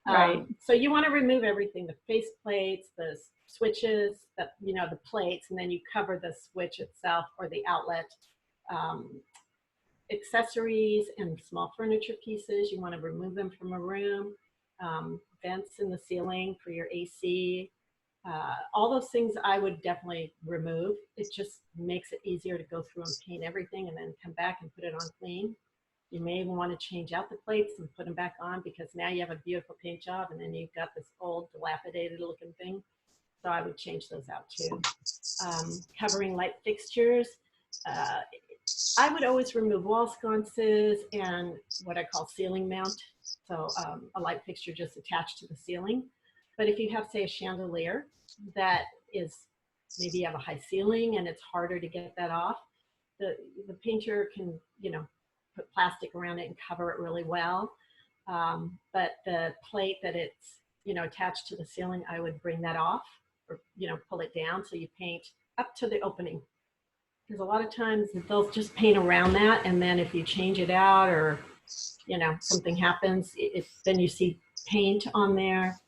S3: Right.
S2: So you want to remove everything, the face plates, the switches, the plates, and then you cover the switch itself or the outlet. Accessories and small furniture pieces, you want to remove them from a room. Vents in the ceiling for your AC. All those things I would definitely remove. It just makes it easier to go through and paint everything and then come back and put it on clean. You may even want to change out the plates and put them back on, because now you have a beautiful paint job and then you've got this old dilapidated looking thing. So I would change those out too. Covering light fixtures. I would always remove wall sconces and what I call ceiling mount. So a light fixture just attached to the ceiling. But if you have, say, a chandelier that is, maybe you have a high ceiling and it's harder to get that off, the painter can, put plastic around it and cover it really well. But the plate that it's, attached to the ceiling, I would bring that off or, pull it down so you paint up to the opening. Because a lot of times they'll just paint around that, and then if you change it out or, something happens, then you see paint on there.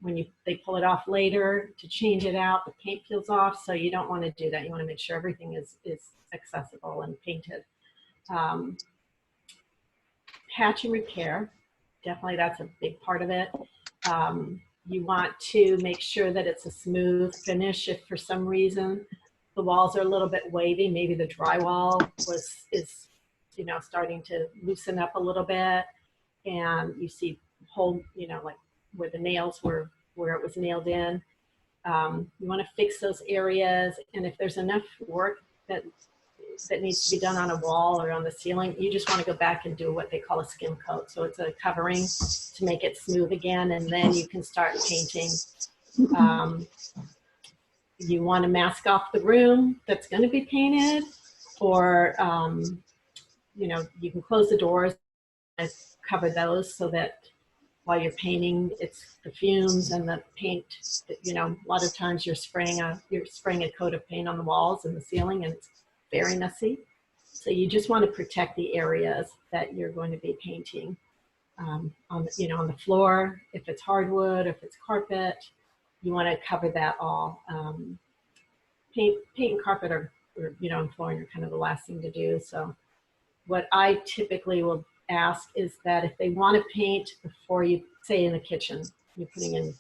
S2: When they pull it off later to change it out, the paint peels off, so you don't want to do that. You want to make sure everything is accessible and painted. Patch and repair, definitely that's a big part of it. You want to make sure that it's a smooth finish. If for some reason the walls are a little bit wavy, maybe the drywall is starting to loosen up a little bit, and you see hole, like where the nails were, where it was nailed in. You want to fix those areas, and if there's enough work that needs to be done on a wall or on the ceiling, you just want to go back and do what they call a skim coat. So it's a covering to make it smooth again, and then you can start painting. You want to mask off the room that's going to be painted, or you can close the doors and cover those so that while you're painting, it's the fumes and the paint. A lot of times you're spraying a coat of paint on the walls and the ceiling, and it's very messy. So you just want to protect the areas that you're going to be painting. On the floor, if it's hardwood, if it's carpet, you want to cover that all. Paint and carpet and flooring are kind of the last thing to do. So what I typically will ask is that if they want to paint before you, say in the kitchen, you're putting in,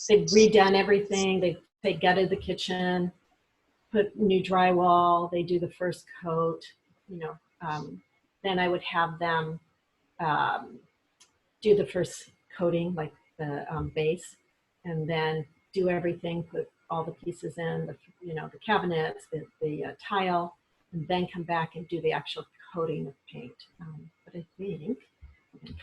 S2: they've redone everything, they gutted the kitchen, put new drywall, they do the first coat, then I would have them do the first coating, like the base, and then do everything, put all the pieces in, the cabinets, the tile, and then come back and do the actual coating of paint. But I think,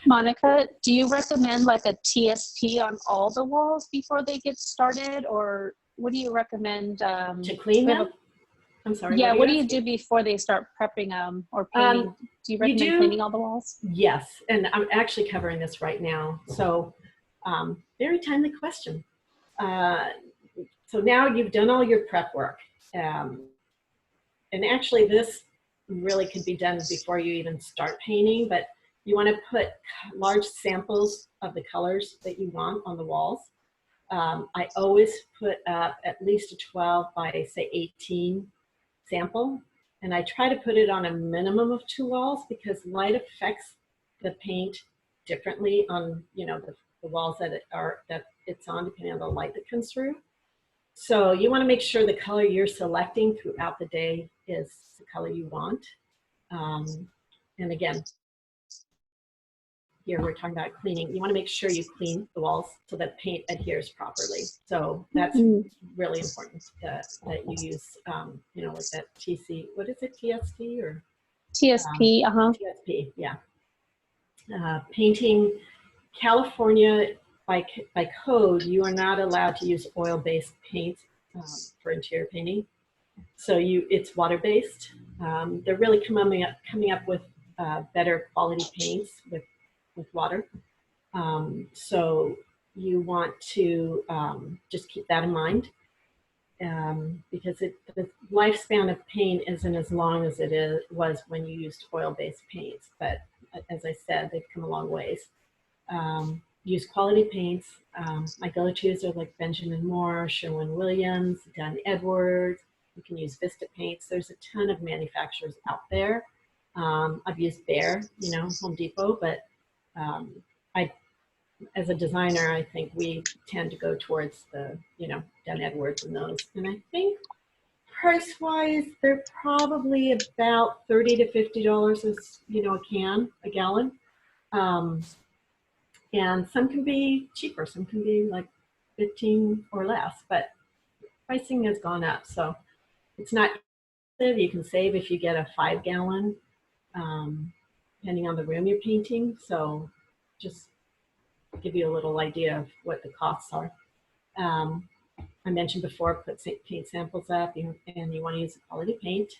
S3: Monica, do you recommend like a TSP on all the walls before they get started, or what do you recommend?
S2: To clean them? I'm sorry.
S3: Yeah, what do you do before they start prepping them or painting? Do you recommend cleaning all the walls?
S2: Yes, and I'm actually covering this right now. So very timely question. So now you've done all your prep work. And actually this really could be done before you even start painting, but you want to put large samples of the colors that you want on the walls. I always put up at least a 12 by say 18 sample, and I try to put it on a minimum of 2 walls because light affects the paint differently on the walls that it's on, depending on the light that comes through. So you want to make sure the color you're selecting throughout the day is the color you want. And again, here we're talking about cleaning. You want to make sure you clean the walls so that paint adheres properly. So that's really important that you use, like that TC, what is it, TSP or?
S3: TSP,
S2: TSP, yeah. Painting, California, by code, you are not allowed to use oil-based paint for interior painting. So it's water-based. They're really coming up with better quality paints with water. So you want to just keep that in mind, because the lifespan of paint isn't as long as was when you used oil-based paints. But as I said, they've come a long ways. Use quality paints. My go-tos are like Benjamin Moore, Sherwin-Williams, Dunn Edwards. You can use Vista paints. There's a ton of manufacturers out there. I've used Behr, Home Depot, but as a designer, I think we tend to go towards the, Dunn Edwards and those. And I think price-wise, they're probably about $30 to $50 a gallon. And some can be cheaper, some can be like 15 or less, but pricing has gone up. So it's not expensive. You can save if you get a 5-gallon, depending on the room you're painting. So just give you a little idea of what the costs are. I mentioned before, put paint samples up, and you want to use a quality paint.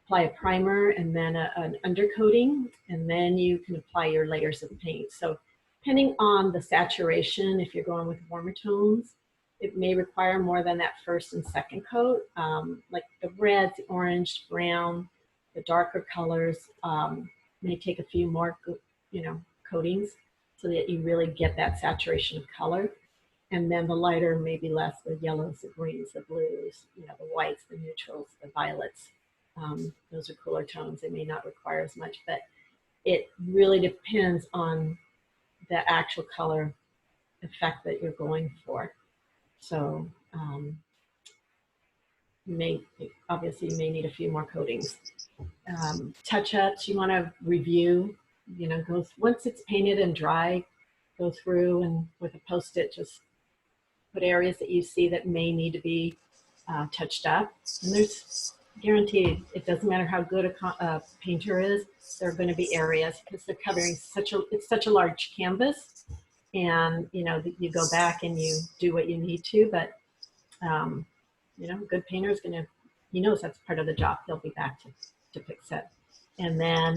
S2: Apply a primer and then an undercoating, and then you can apply your layers of paint. So depending on the saturation, if you're going with warmer tones, it may require more than that first and second coat. Like the red, the orange, brown, the darker colors may take a few more, coatings so that you really get that saturation of color. And then the lighter, maybe less, the yellows, the greens, the blues, the whites, the neutrals, the violets. Those are cooler tones. They may not require as much, but it really depends on the actual color effect that you're going for. So obviously you may need a few more coatings. Touch-ups, you want to review, once it's painted and dry, go through and with a Post-it, just put areas that you see that may need to be touched up. And there's guaranteed, it doesn't matter how good a painter is, there are going to be areas because they're covering it's such a large canvas, and you go back and you do what you need to, but good painter is going to, he knows that's part of the job. He'll be back to fix it. And then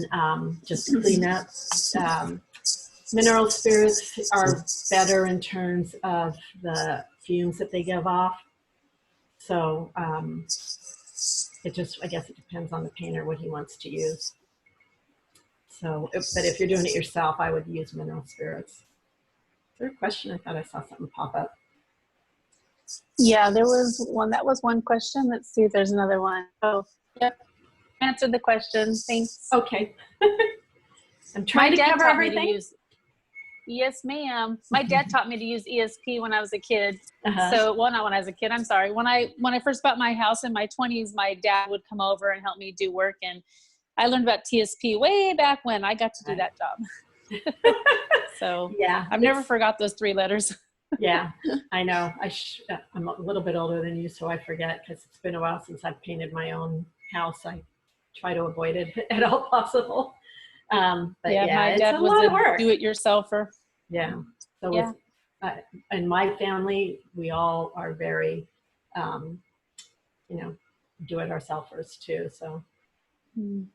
S2: just to clean up, mineral spirits are better in terms of the fumes that they give off. So I guess it depends on the painter what he wants to use. So, but if you're doing it yourself, I would use mineral spirits. Is there a question? I thought I saw something pop up.
S3: Yeah, there was one. That was one question. Let's see if there's another one. Oh, yep. Answered the question. Thanks.
S2: Okay. I'm trying to cover everything.
S3: Yes, ma'am. My dad taught me to use ESP when I was a kid. So, well, not when I was a kid. I'm sorry. When I first bought my house in my 20s, my dad would come over and help me do work, and I learned about TSP way back when I got to do that job. So, yeah, I've never forgot those 3 letters.
S2: Yeah, I know. I'm a little bit older than you, so I forget because it's been a while since I've painted my own house. I try to avoid it at all possible. But yeah, my dad was a
S3: do-it-yourselfer.
S2: Yeah. So yeah. In my family, we all are very, do-it-ourselfers too. So, and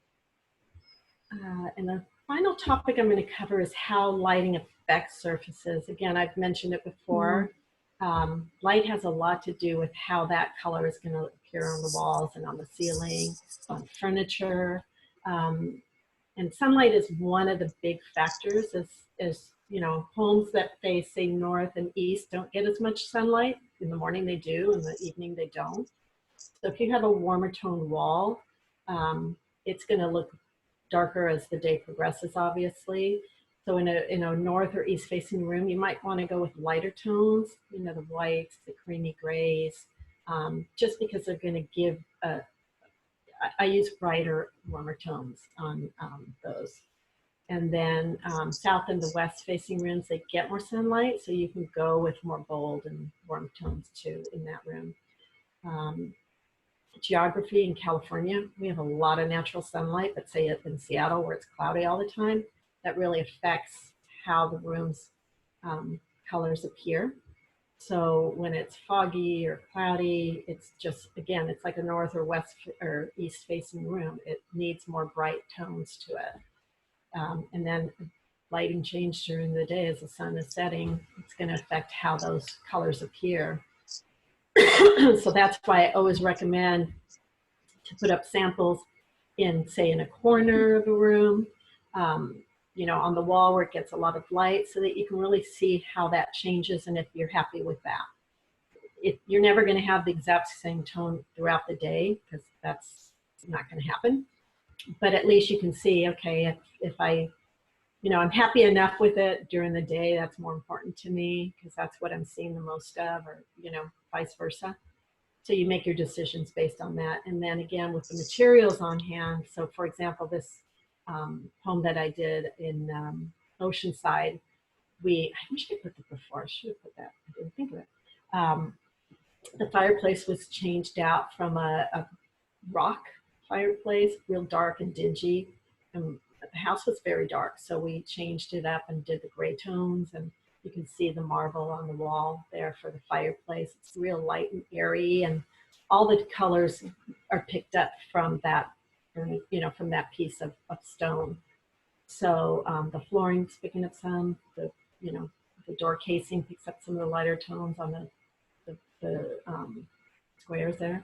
S2: the final topic I'm going to cover is how lighting affects surfaces. Again, I've mentioned it before. Light has a lot to do with how that color is going to appear on the walls and on the ceiling, on furniture. And sunlight is one of the big factors. As homes that face, say, north and east don't get as much sunlight. In the morning they do, in the evening they don't. So if you have a warmer toned wall, it's going to look darker as the day progresses, obviously. So in a north or east facing room, you might want to go with lighter tones, the whites, the creamy grays, just because they're going to give I use brighter, warmer tones on those. And then south and the west facing rooms, they get more sunlight, so you can go with more bold and warm tones too in that room. Geography in California, we have a lot of natural sunlight, but say up in Seattle where it's cloudy all the time, that really affects how the room's colors appear. So when it's foggy or cloudy, it's just, again, it's like a north or west or east facing room. It needs more bright tones to it. And then lighting change during the day as the sun is setting, it's going to affect how those colors appear. So that's why I always recommend to put up samples in, say, in a corner of a room, you know, on the wall where it gets a lot of light, so that you can really see how that changes and if you're happy with that. You're never going to have the exact same tone throughout the day, because that's not going to happen. But at least you can see, okay, if I, you know, I'm happy enough with it during the day, that's more important to me because that's what I'm seeing the most of, or, you know, vice versa. So you make your decisions based on that. And then again, with the materials on hand. So for example, this home that I did in Oceanside, I wish I put that before. I should have put that. I didn't think of it. The fireplace was changed out from a rock fireplace, real dark and dingy. And the house was very dark, so we changed it up and did the gray tones, and you can see the marble on the wall there for the fireplace. It's real light and airy, and all the colors are picked up from that, you know, from that piece of stone. So the flooring's picking up some, you know, the door casing picks up some of the lighter tones on the squares there,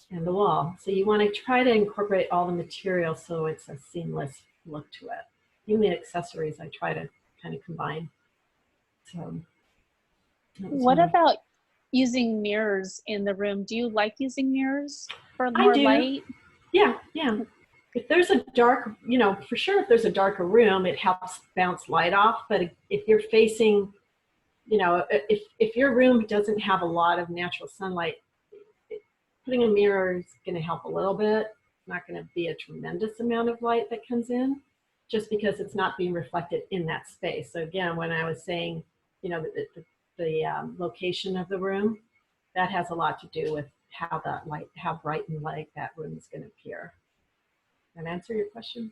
S2: and the wall. So you want to try to incorporate all the material so it's a seamless look to it. Even the accessories, I try to kind of combine. So
S3: what about using mirrors in the room? Do you like using mirrors for more light?
S2: Yeah. If there's a dark, you know, for sure, if there's a darker room, it helps bounce light off. But if you're facing, you know, if your room doesn't have a lot of natural sunlight, putting a mirror is going to help a little bit. Not going to be a tremendous amount of light that comes in, just because it's not being reflected in that space. So again, when I was saying, you know, the location of the room, that has a lot to do with how that light, how bright and light that room is going to appear. Can I answer your question?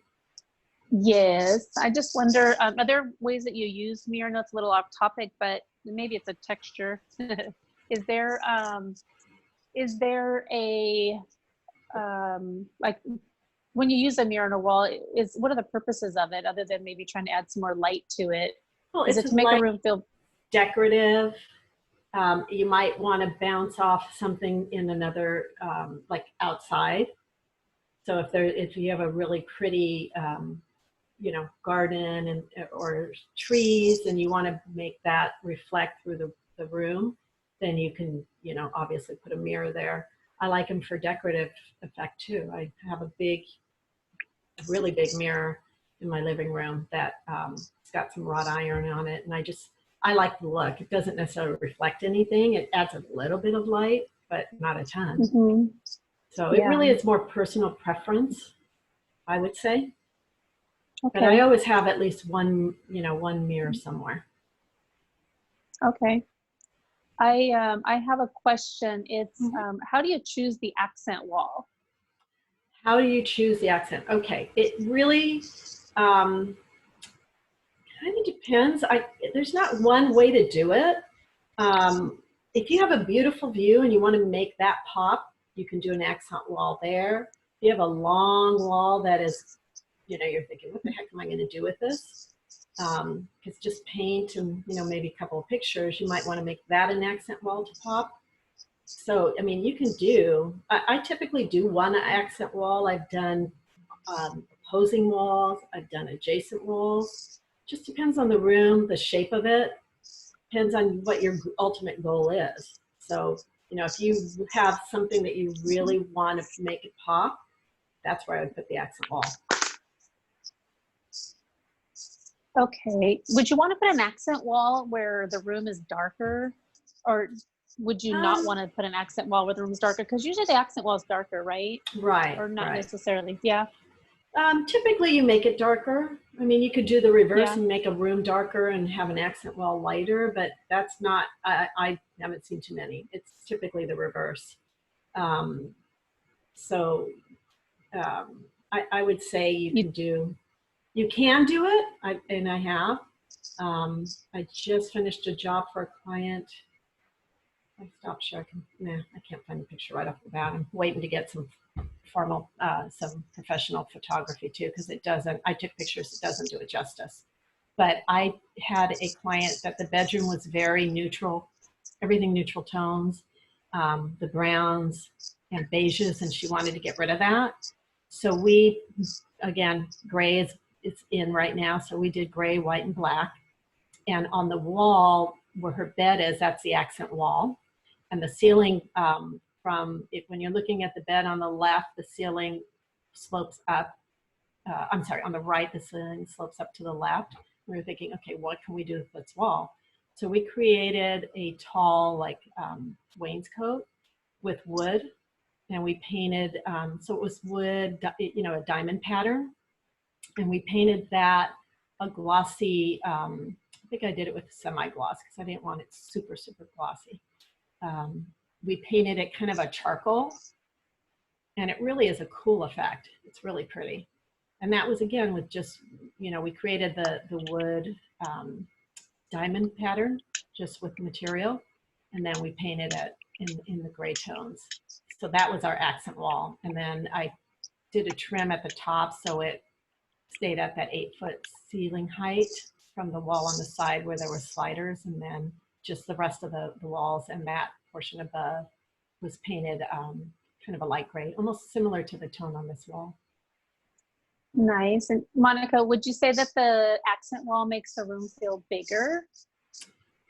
S3: Yes. I just wonder, are there ways that you use mirror? I know it's a little off topic, but maybe it's a texture. Is there a like when you use a mirror on a wall, what are the purposes of it other than maybe trying to add some more light to it?
S2: Well,
S3: is it to make a room feel
S2: decorative? You might want to bounce off something in another, like outside. So if you have a really pretty, you know, garden or trees, and you want to make that reflect through the room, then you can, you know, obviously put a mirror there. I like them for decorative effect too. I have a really big mirror in my living room that it's got some wrought iron on it, and I like the look. It doesn't necessarily reflect anything. It adds a little bit of light, but not a ton.
S3: Mm-hmm.
S2: So it really is more personal preference, I would say.
S3: Okay.
S2: But I always have at least one mirror somewhere.
S3: Okay. I have a question. It's how do you choose the accent wall?
S2: How do you choose the accent? Okay, it really kind of depends. There's not one way to do it. If you have a beautiful view and you want to make that pop, you can do an accent wall there. If you have a long wall that is, you know, you're thinking, what the heck am I going to do with this? It's just paint and, you know, maybe a couple of pictures. You might want to make that an accent wall to pop. So, I mean, you can I typically do one accent wall. I've done opposing walls. I've done adjacent walls. Just depends on the room, the shape of it. Depends on what your ultimate goal is. So, you know, if you have something that you really want to make it pop, that's where I would put the accent wall.
S3: Okay. Would you want to put an accent wall where the room is darker, or would you not want to put an accent wall where the room is darker? Because usually the accent wall is darker, right?
S2: Right.
S3: Or not necessarily. Yeah.
S2: Typically you make it darker. I mean, you could do the reverse and make a room darker and have an accent wall lighter, but that's not, I haven't seen too many. It's typically the reverse. I would say you You can do it, and I have. I just finished a job for a client. I stopped sharing. Nah, I can't find the picture right off the bat. I'm waiting to get some formal, some professional photography too, because it doesn't, I took pictures, it doesn't do it justice. But I had a client that the bedroom was very neutral, everything neutral tones, the browns and beiges, and she wanted to get rid of that. So we, again, gray is it's in right now, so we did gray, white, and black. And on the wall where her bed is, that's the accent wall. And the ceiling, from it, when you're looking at the bed on the left, the ceiling slopes up. I'm sorry, on the right, the ceiling slopes up to the left. We were thinking, okay, what can we do with this wall? So we created a tall, like, wainscot with wood, and we painted, so it was wood, you know, a diamond pattern. And we painted that a glossy, I think I did it with semi-gloss because I didn't want it super, super glossy. We painted it kind of a charcoal, and it really is a cool effect. It's really pretty. And that was, again, with just, you know, we created the wood diamond pattern just with material, and then we painted it in the gray tones. So that was our accent wall. And then I did a trim at the top so it stayed at that 8-foot ceiling height from the wall on the side where there were sliders, and then just the rest of the walls and that portion above was painted kind of a light gray, almost similar to the tone on this wall.
S3: Nice. And Monica, would you say that the accent wall makes the room feel bigger?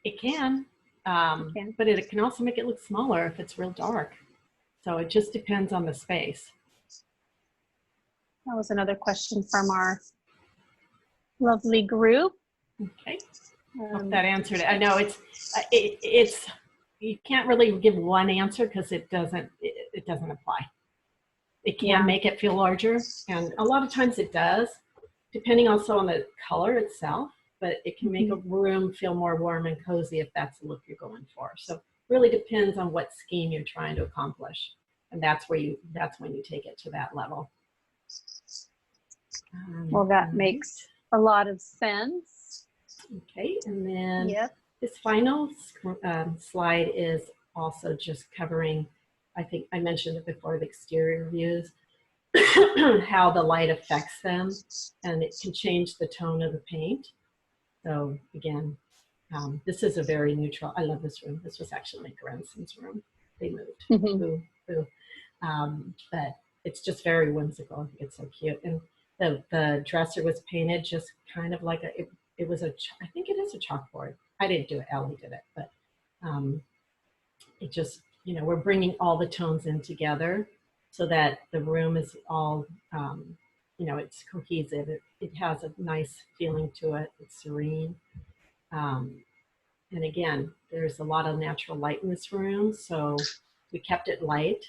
S2: It can, but it can also make it look smaller if it's real dark. So it just depends on the space.
S3: That was another question from our lovely group.
S2: Okay, hope that answered it. I know it's you can't really give one answer because it doesn't apply. It can make it feel larger, and a lot of times it does, depending also on the color itself, but it can make a room feel more warm and cozy if that's the look you're going for. So it really depends on what scheme you're trying to accomplish, and that's when you take it to that level.
S3: Well, that makes a lot of sense.
S2: Okay, and then this final slide is also just covering, I think I mentioned it before, the exterior views, how the light affects them, and it can change the tone of the paint. So again, this is a very neutral, I love this room. This was actually my grandson's room. They moved, boo, boo. But it's just very whimsical. I think it's so cute. And the dresser was painted just kind of like it was I think it is a chalkboard. I didn't do it, Ellie did it, but it just, you know, we're bringing all the tones in together so that the room is all, you know, it's cohesive. It has a nice feeling to it. It's serene. And again, there's a lot of natural light in this room, so we kept it light.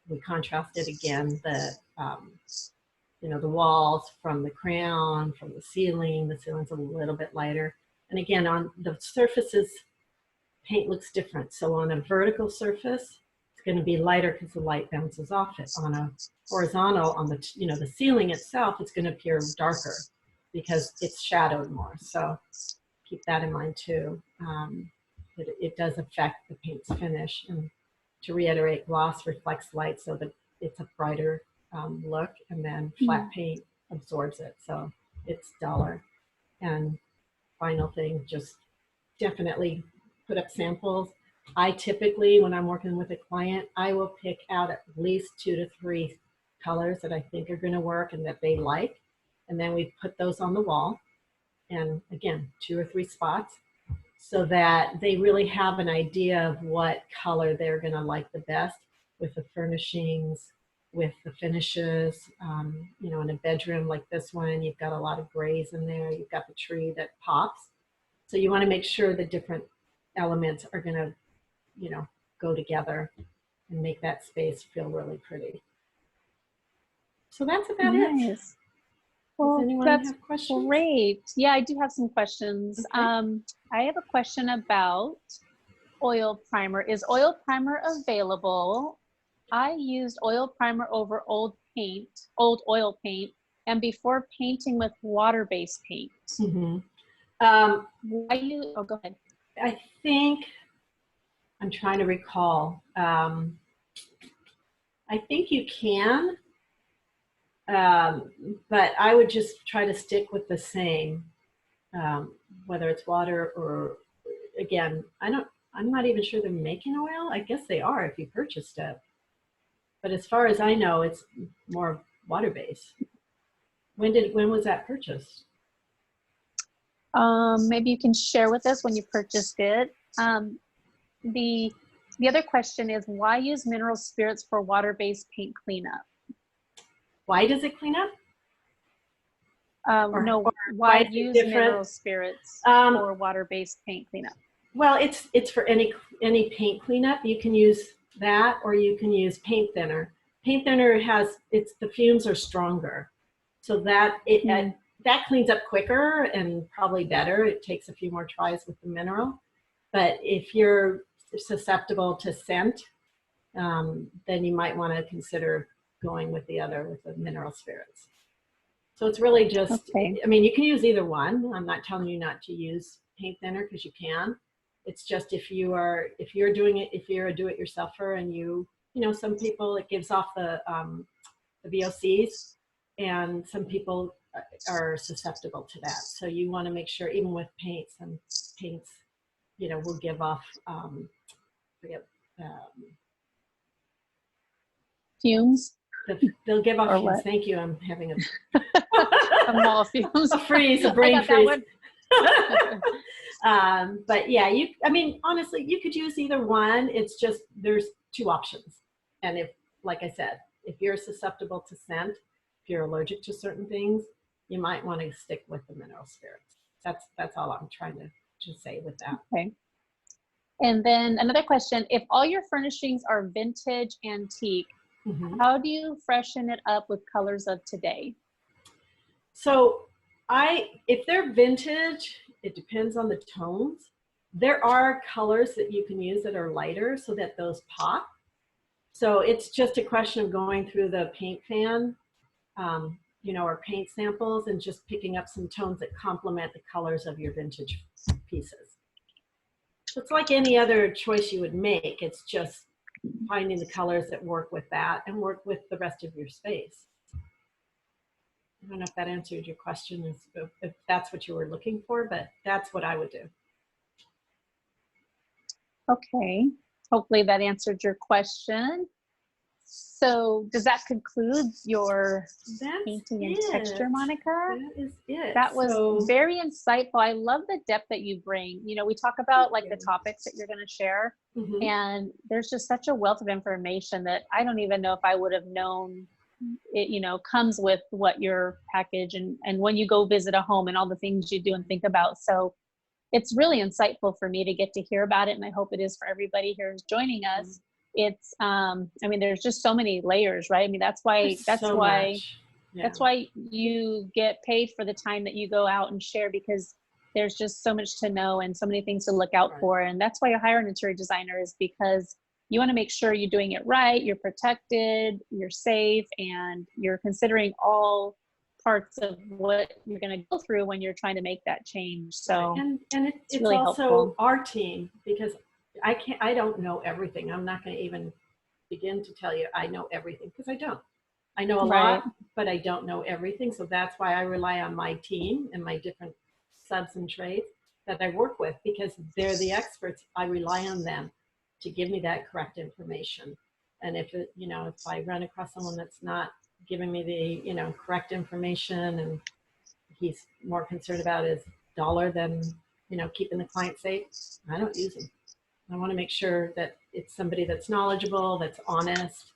S2: We contrasted again you know, the walls from the crown, from the ceiling. The ceiling's a little bit lighter. And again, on the surfaces, paint looks different. So on a vertical surface, it's going to be lighter because the light bounces off it. On a horizontal, on the, you know, the ceiling itself, it's going to appear darker because it's shadowed more. So keep that in mind too. It does affect the paint's finish. And to reiterate, gloss reflects light so that it's a brighter look, and then flat paint absorbs it, so it's duller. And final thing, just definitely put up samples. I typically, when I'm working with a client, I will pick out at least 2 to 3 colors that I think are going to work and that they like, and then we put those on the wall, and again, 2 or 3 spots, so that they really have an idea of what color they're going to like the best with the furnishings, with the finishes. You know, in a bedroom like this one, you've got a lot of grays in there. You've got the tree that pops. So you want to make sure the different elements are going to, you know, go together and make that space feel really pretty. So that's about it.
S3: Well,
S2: does anyone
S3: that's
S2: have questions?
S3: Great. Yeah, I do have some questions.
S2: Okay.
S3: I have a question about oil primer. Is oil primer available? I used oil primer over old oil paint, and before painting with water-based paint.
S2: Mm-hmm.
S3: Why you, oh, go ahead.
S2: I think, I'm trying to recall. I think you can, but I would just try to stick with the same, whether it's water or, again, I'm not even sure they're making oil. I guess they are if you purchased it. But as far as I know, it's more water-based. When was that purchased?
S3: Maybe you can share with us when you purchased it. The other question is, why use mineral spirits for water-based paint cleanup?
S2: Why does it clean up?
S3: Why use mineral spirits for water-based paint cleanup?
S2: Well, it's for any paint cleanup. You can use that, or you can use paint thinner. Paint thinner the fumes are stronger, so that that cleans up quicker and probably better. It takes a few more tries with the mineral. But if you're susceptible to scent, then you might want to consider going with the mineral spirits. So it's really just, okay. I mean, you can use either one. I'm not telling you not to use paint thinner, because you can. It's just if you're doing it, if you're a do-it-yourselfer and you know, some people, it gives off the VOCs, and some people are susceptible to that. So you want to make sure, even with paints, you know, will give off,
S3: fumes?
S2: They'll give off fumes.
S3: What?
S2: Thank you. I'm having
S3: a fumes.
S2: A freeze, a brain freeze. But yeah, I mean, honestly, you could use either one. It's just, there's two options. And if, like I said, if you're susceptible to scent, if you're allergic to certain things, you might want to stick with the mineral spirits. That's all I'm trying to say with that.
S3: Okay. And then another question, if all your furnishings are vintage antique, mm-hmm. how do you freshen it up with colors of today?
S2: So if they're vintage, it depends on the tones. There are colors that you can use that are lighter so that those pop. So it's just a question of going through the paint fan, you know, or paint samples, and just picking up some tones that complement the colors of your vintage pieces. So it's like any other choice you would make. It's just finding the colors that work with that and work with the rest of your space. I don't know if that answered your question, if that's what you were looking for, but that's what I would do.
S3: Okay, hopefully that answered your question. So does that conclude your painting and texture, Monica?
S2: That is it.
S3: That was very insightful. I love the depth that you bring. You know, we talk about like the topics that you're going to share, mm-hmm. and there's just such a wealth of information that I don't even know if I would have known it, you know, comes with what your package and when you go visit a home and all the things you do and think about. So it's really insightful for me to get to hear about it. And I hope it is for everybody here who's joining us. Mm-hmm. It's, I mean, there's just so many layers, right? I mean, that's why you get paid for the time that you go out and share, because there's just so much to know and so many things to look out for. And that's why you hire an interior designer, is because you want to make sure you're doing it right, you're protected, you're safe, and you're considering all parts of what you're going to go through when you're trying to make that change. So
S2: and it's
S3: really
S2: also
S3: helpful.
S2: Our team, because I don't know everything. I'm not going to even begin to tell you I know everything, because I don't. I know a lot, but I don't know everything. So that's why I rely on my team and my different subs and trades that I work with, because they're the experts. I rely on them to give me that correct information. And if it, you know, if I run across someone that's not giving me the, you know, correct information, and he's more concerned about his dollar than, you know, keeping the client safe, I don't use him. I want to make sure that it's somebody that's knowledgeable, that's honest,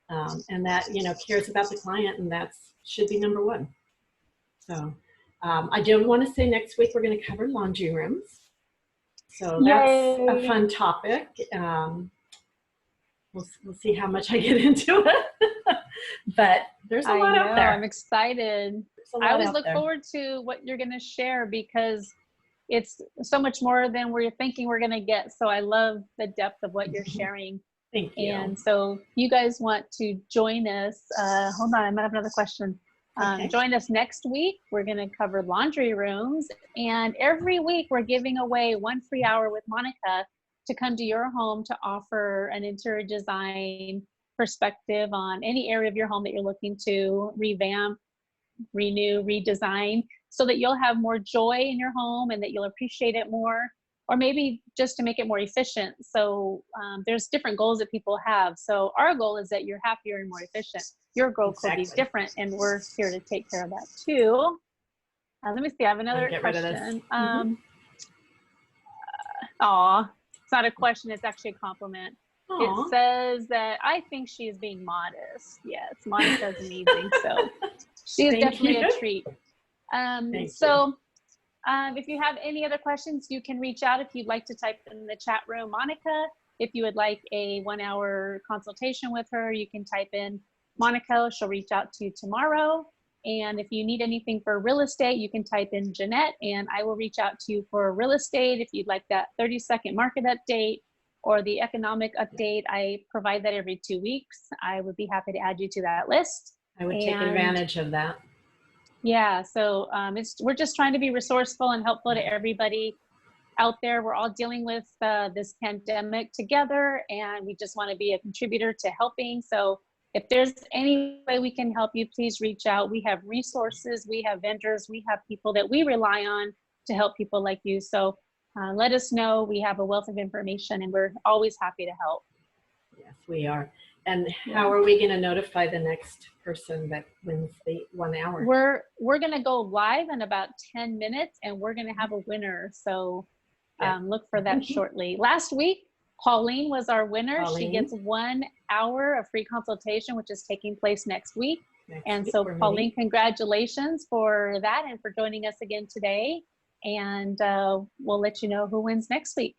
S2: and that, you know, cares about the client, and that should be number one. So I do want to say next week we're going to cover laundry rooms. So that's a fun topic. We'll see how much I get into it. But there's a lot out there.
S3: I'm excited. I always look forward to what you're going to share, because it's so much more than we're thinking we're going to get. So I love the depth of what you're sharing.
S2: Thank you.
S3: And so you guys want to join us. Hold on, I might have another question.
S2: Okay.
S3: Join us next week. We're going to cover laundry rooms. And every week we're giving away 1 free hour with Monica to come to your home to offer an interior design perspective on any area of your home that you're looking to revamp, renew, redesign, so that you'll have more joy in your home and that you'll appreciate it more, or maybe just to make it more efficient. So there's different goals that people have. So our goal is that you're happier and more efficient. Your goal could be different, and we're here to take care of that too. Let me see, I have another question. It's not a question, it's actually a compliment. It says that I think she is being modest. Yes, Monica's amazing. So she is definitely a treat. If you have any other questions, you can reach out if you'd like to type in the chat room, Monica. If you would like a 1 hour consultation with her, you can type in Monica. She'll reach out to you tomorrow. And if you need anything for real estate, you can type in Jeanette and I will reach out to you for real estate. If you'd like that 30-second market update or the economic update, I provide that every 2 weeks. I would be happy to add you to that list.
S2: I would take advantage of that.
S3: Yeah, so we're just trying to be resourceful and helpful to everybody out there. We're all dealing with this pandemic together, and we just want to be a contributor to helping. So if there's any way we can help you, please reach out. We have resources, we have vendors, we have people that we rely on to help people like you. So let us know. We have a wealth of information, and we're always happy to help.
S2: Yes, we are. And how are we going to notify the next person that wins the 1 hour?
S3: We're going to go live in about 10 minutes, and we're going to have a winner. So look for that shortly. Last week, Pauline was our winner. She gets 1 hour of free consultation, which is taking place next week. So Pauline, congratulations for that and for joining us again today. And we'll let you know who wins next week.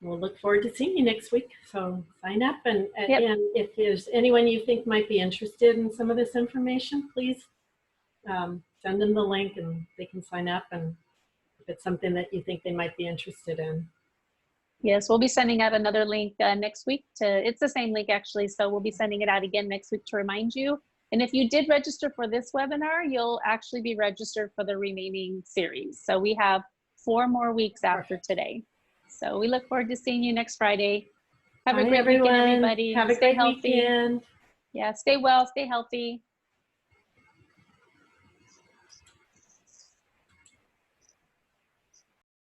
S2: We'll look forward to seeing you next week. So sign up, and if there's anyone you think might be interested in some of this information, please send them the link and they can sign up, and if it's something that you think they might be interested in.
S3: Yes, we'll be sending out another link next week. It's the same link actually, so we'll be sending it out again next week to remind you. And if you did register for this webinar, you'll actually be registered for the remaining series. So we have 4 more weeks after today. So we look forward to seeing you next Friday. Have a great weekend, everybody.
S2: Have a great weekend.
S3: Yeah, stay well, stay healthy.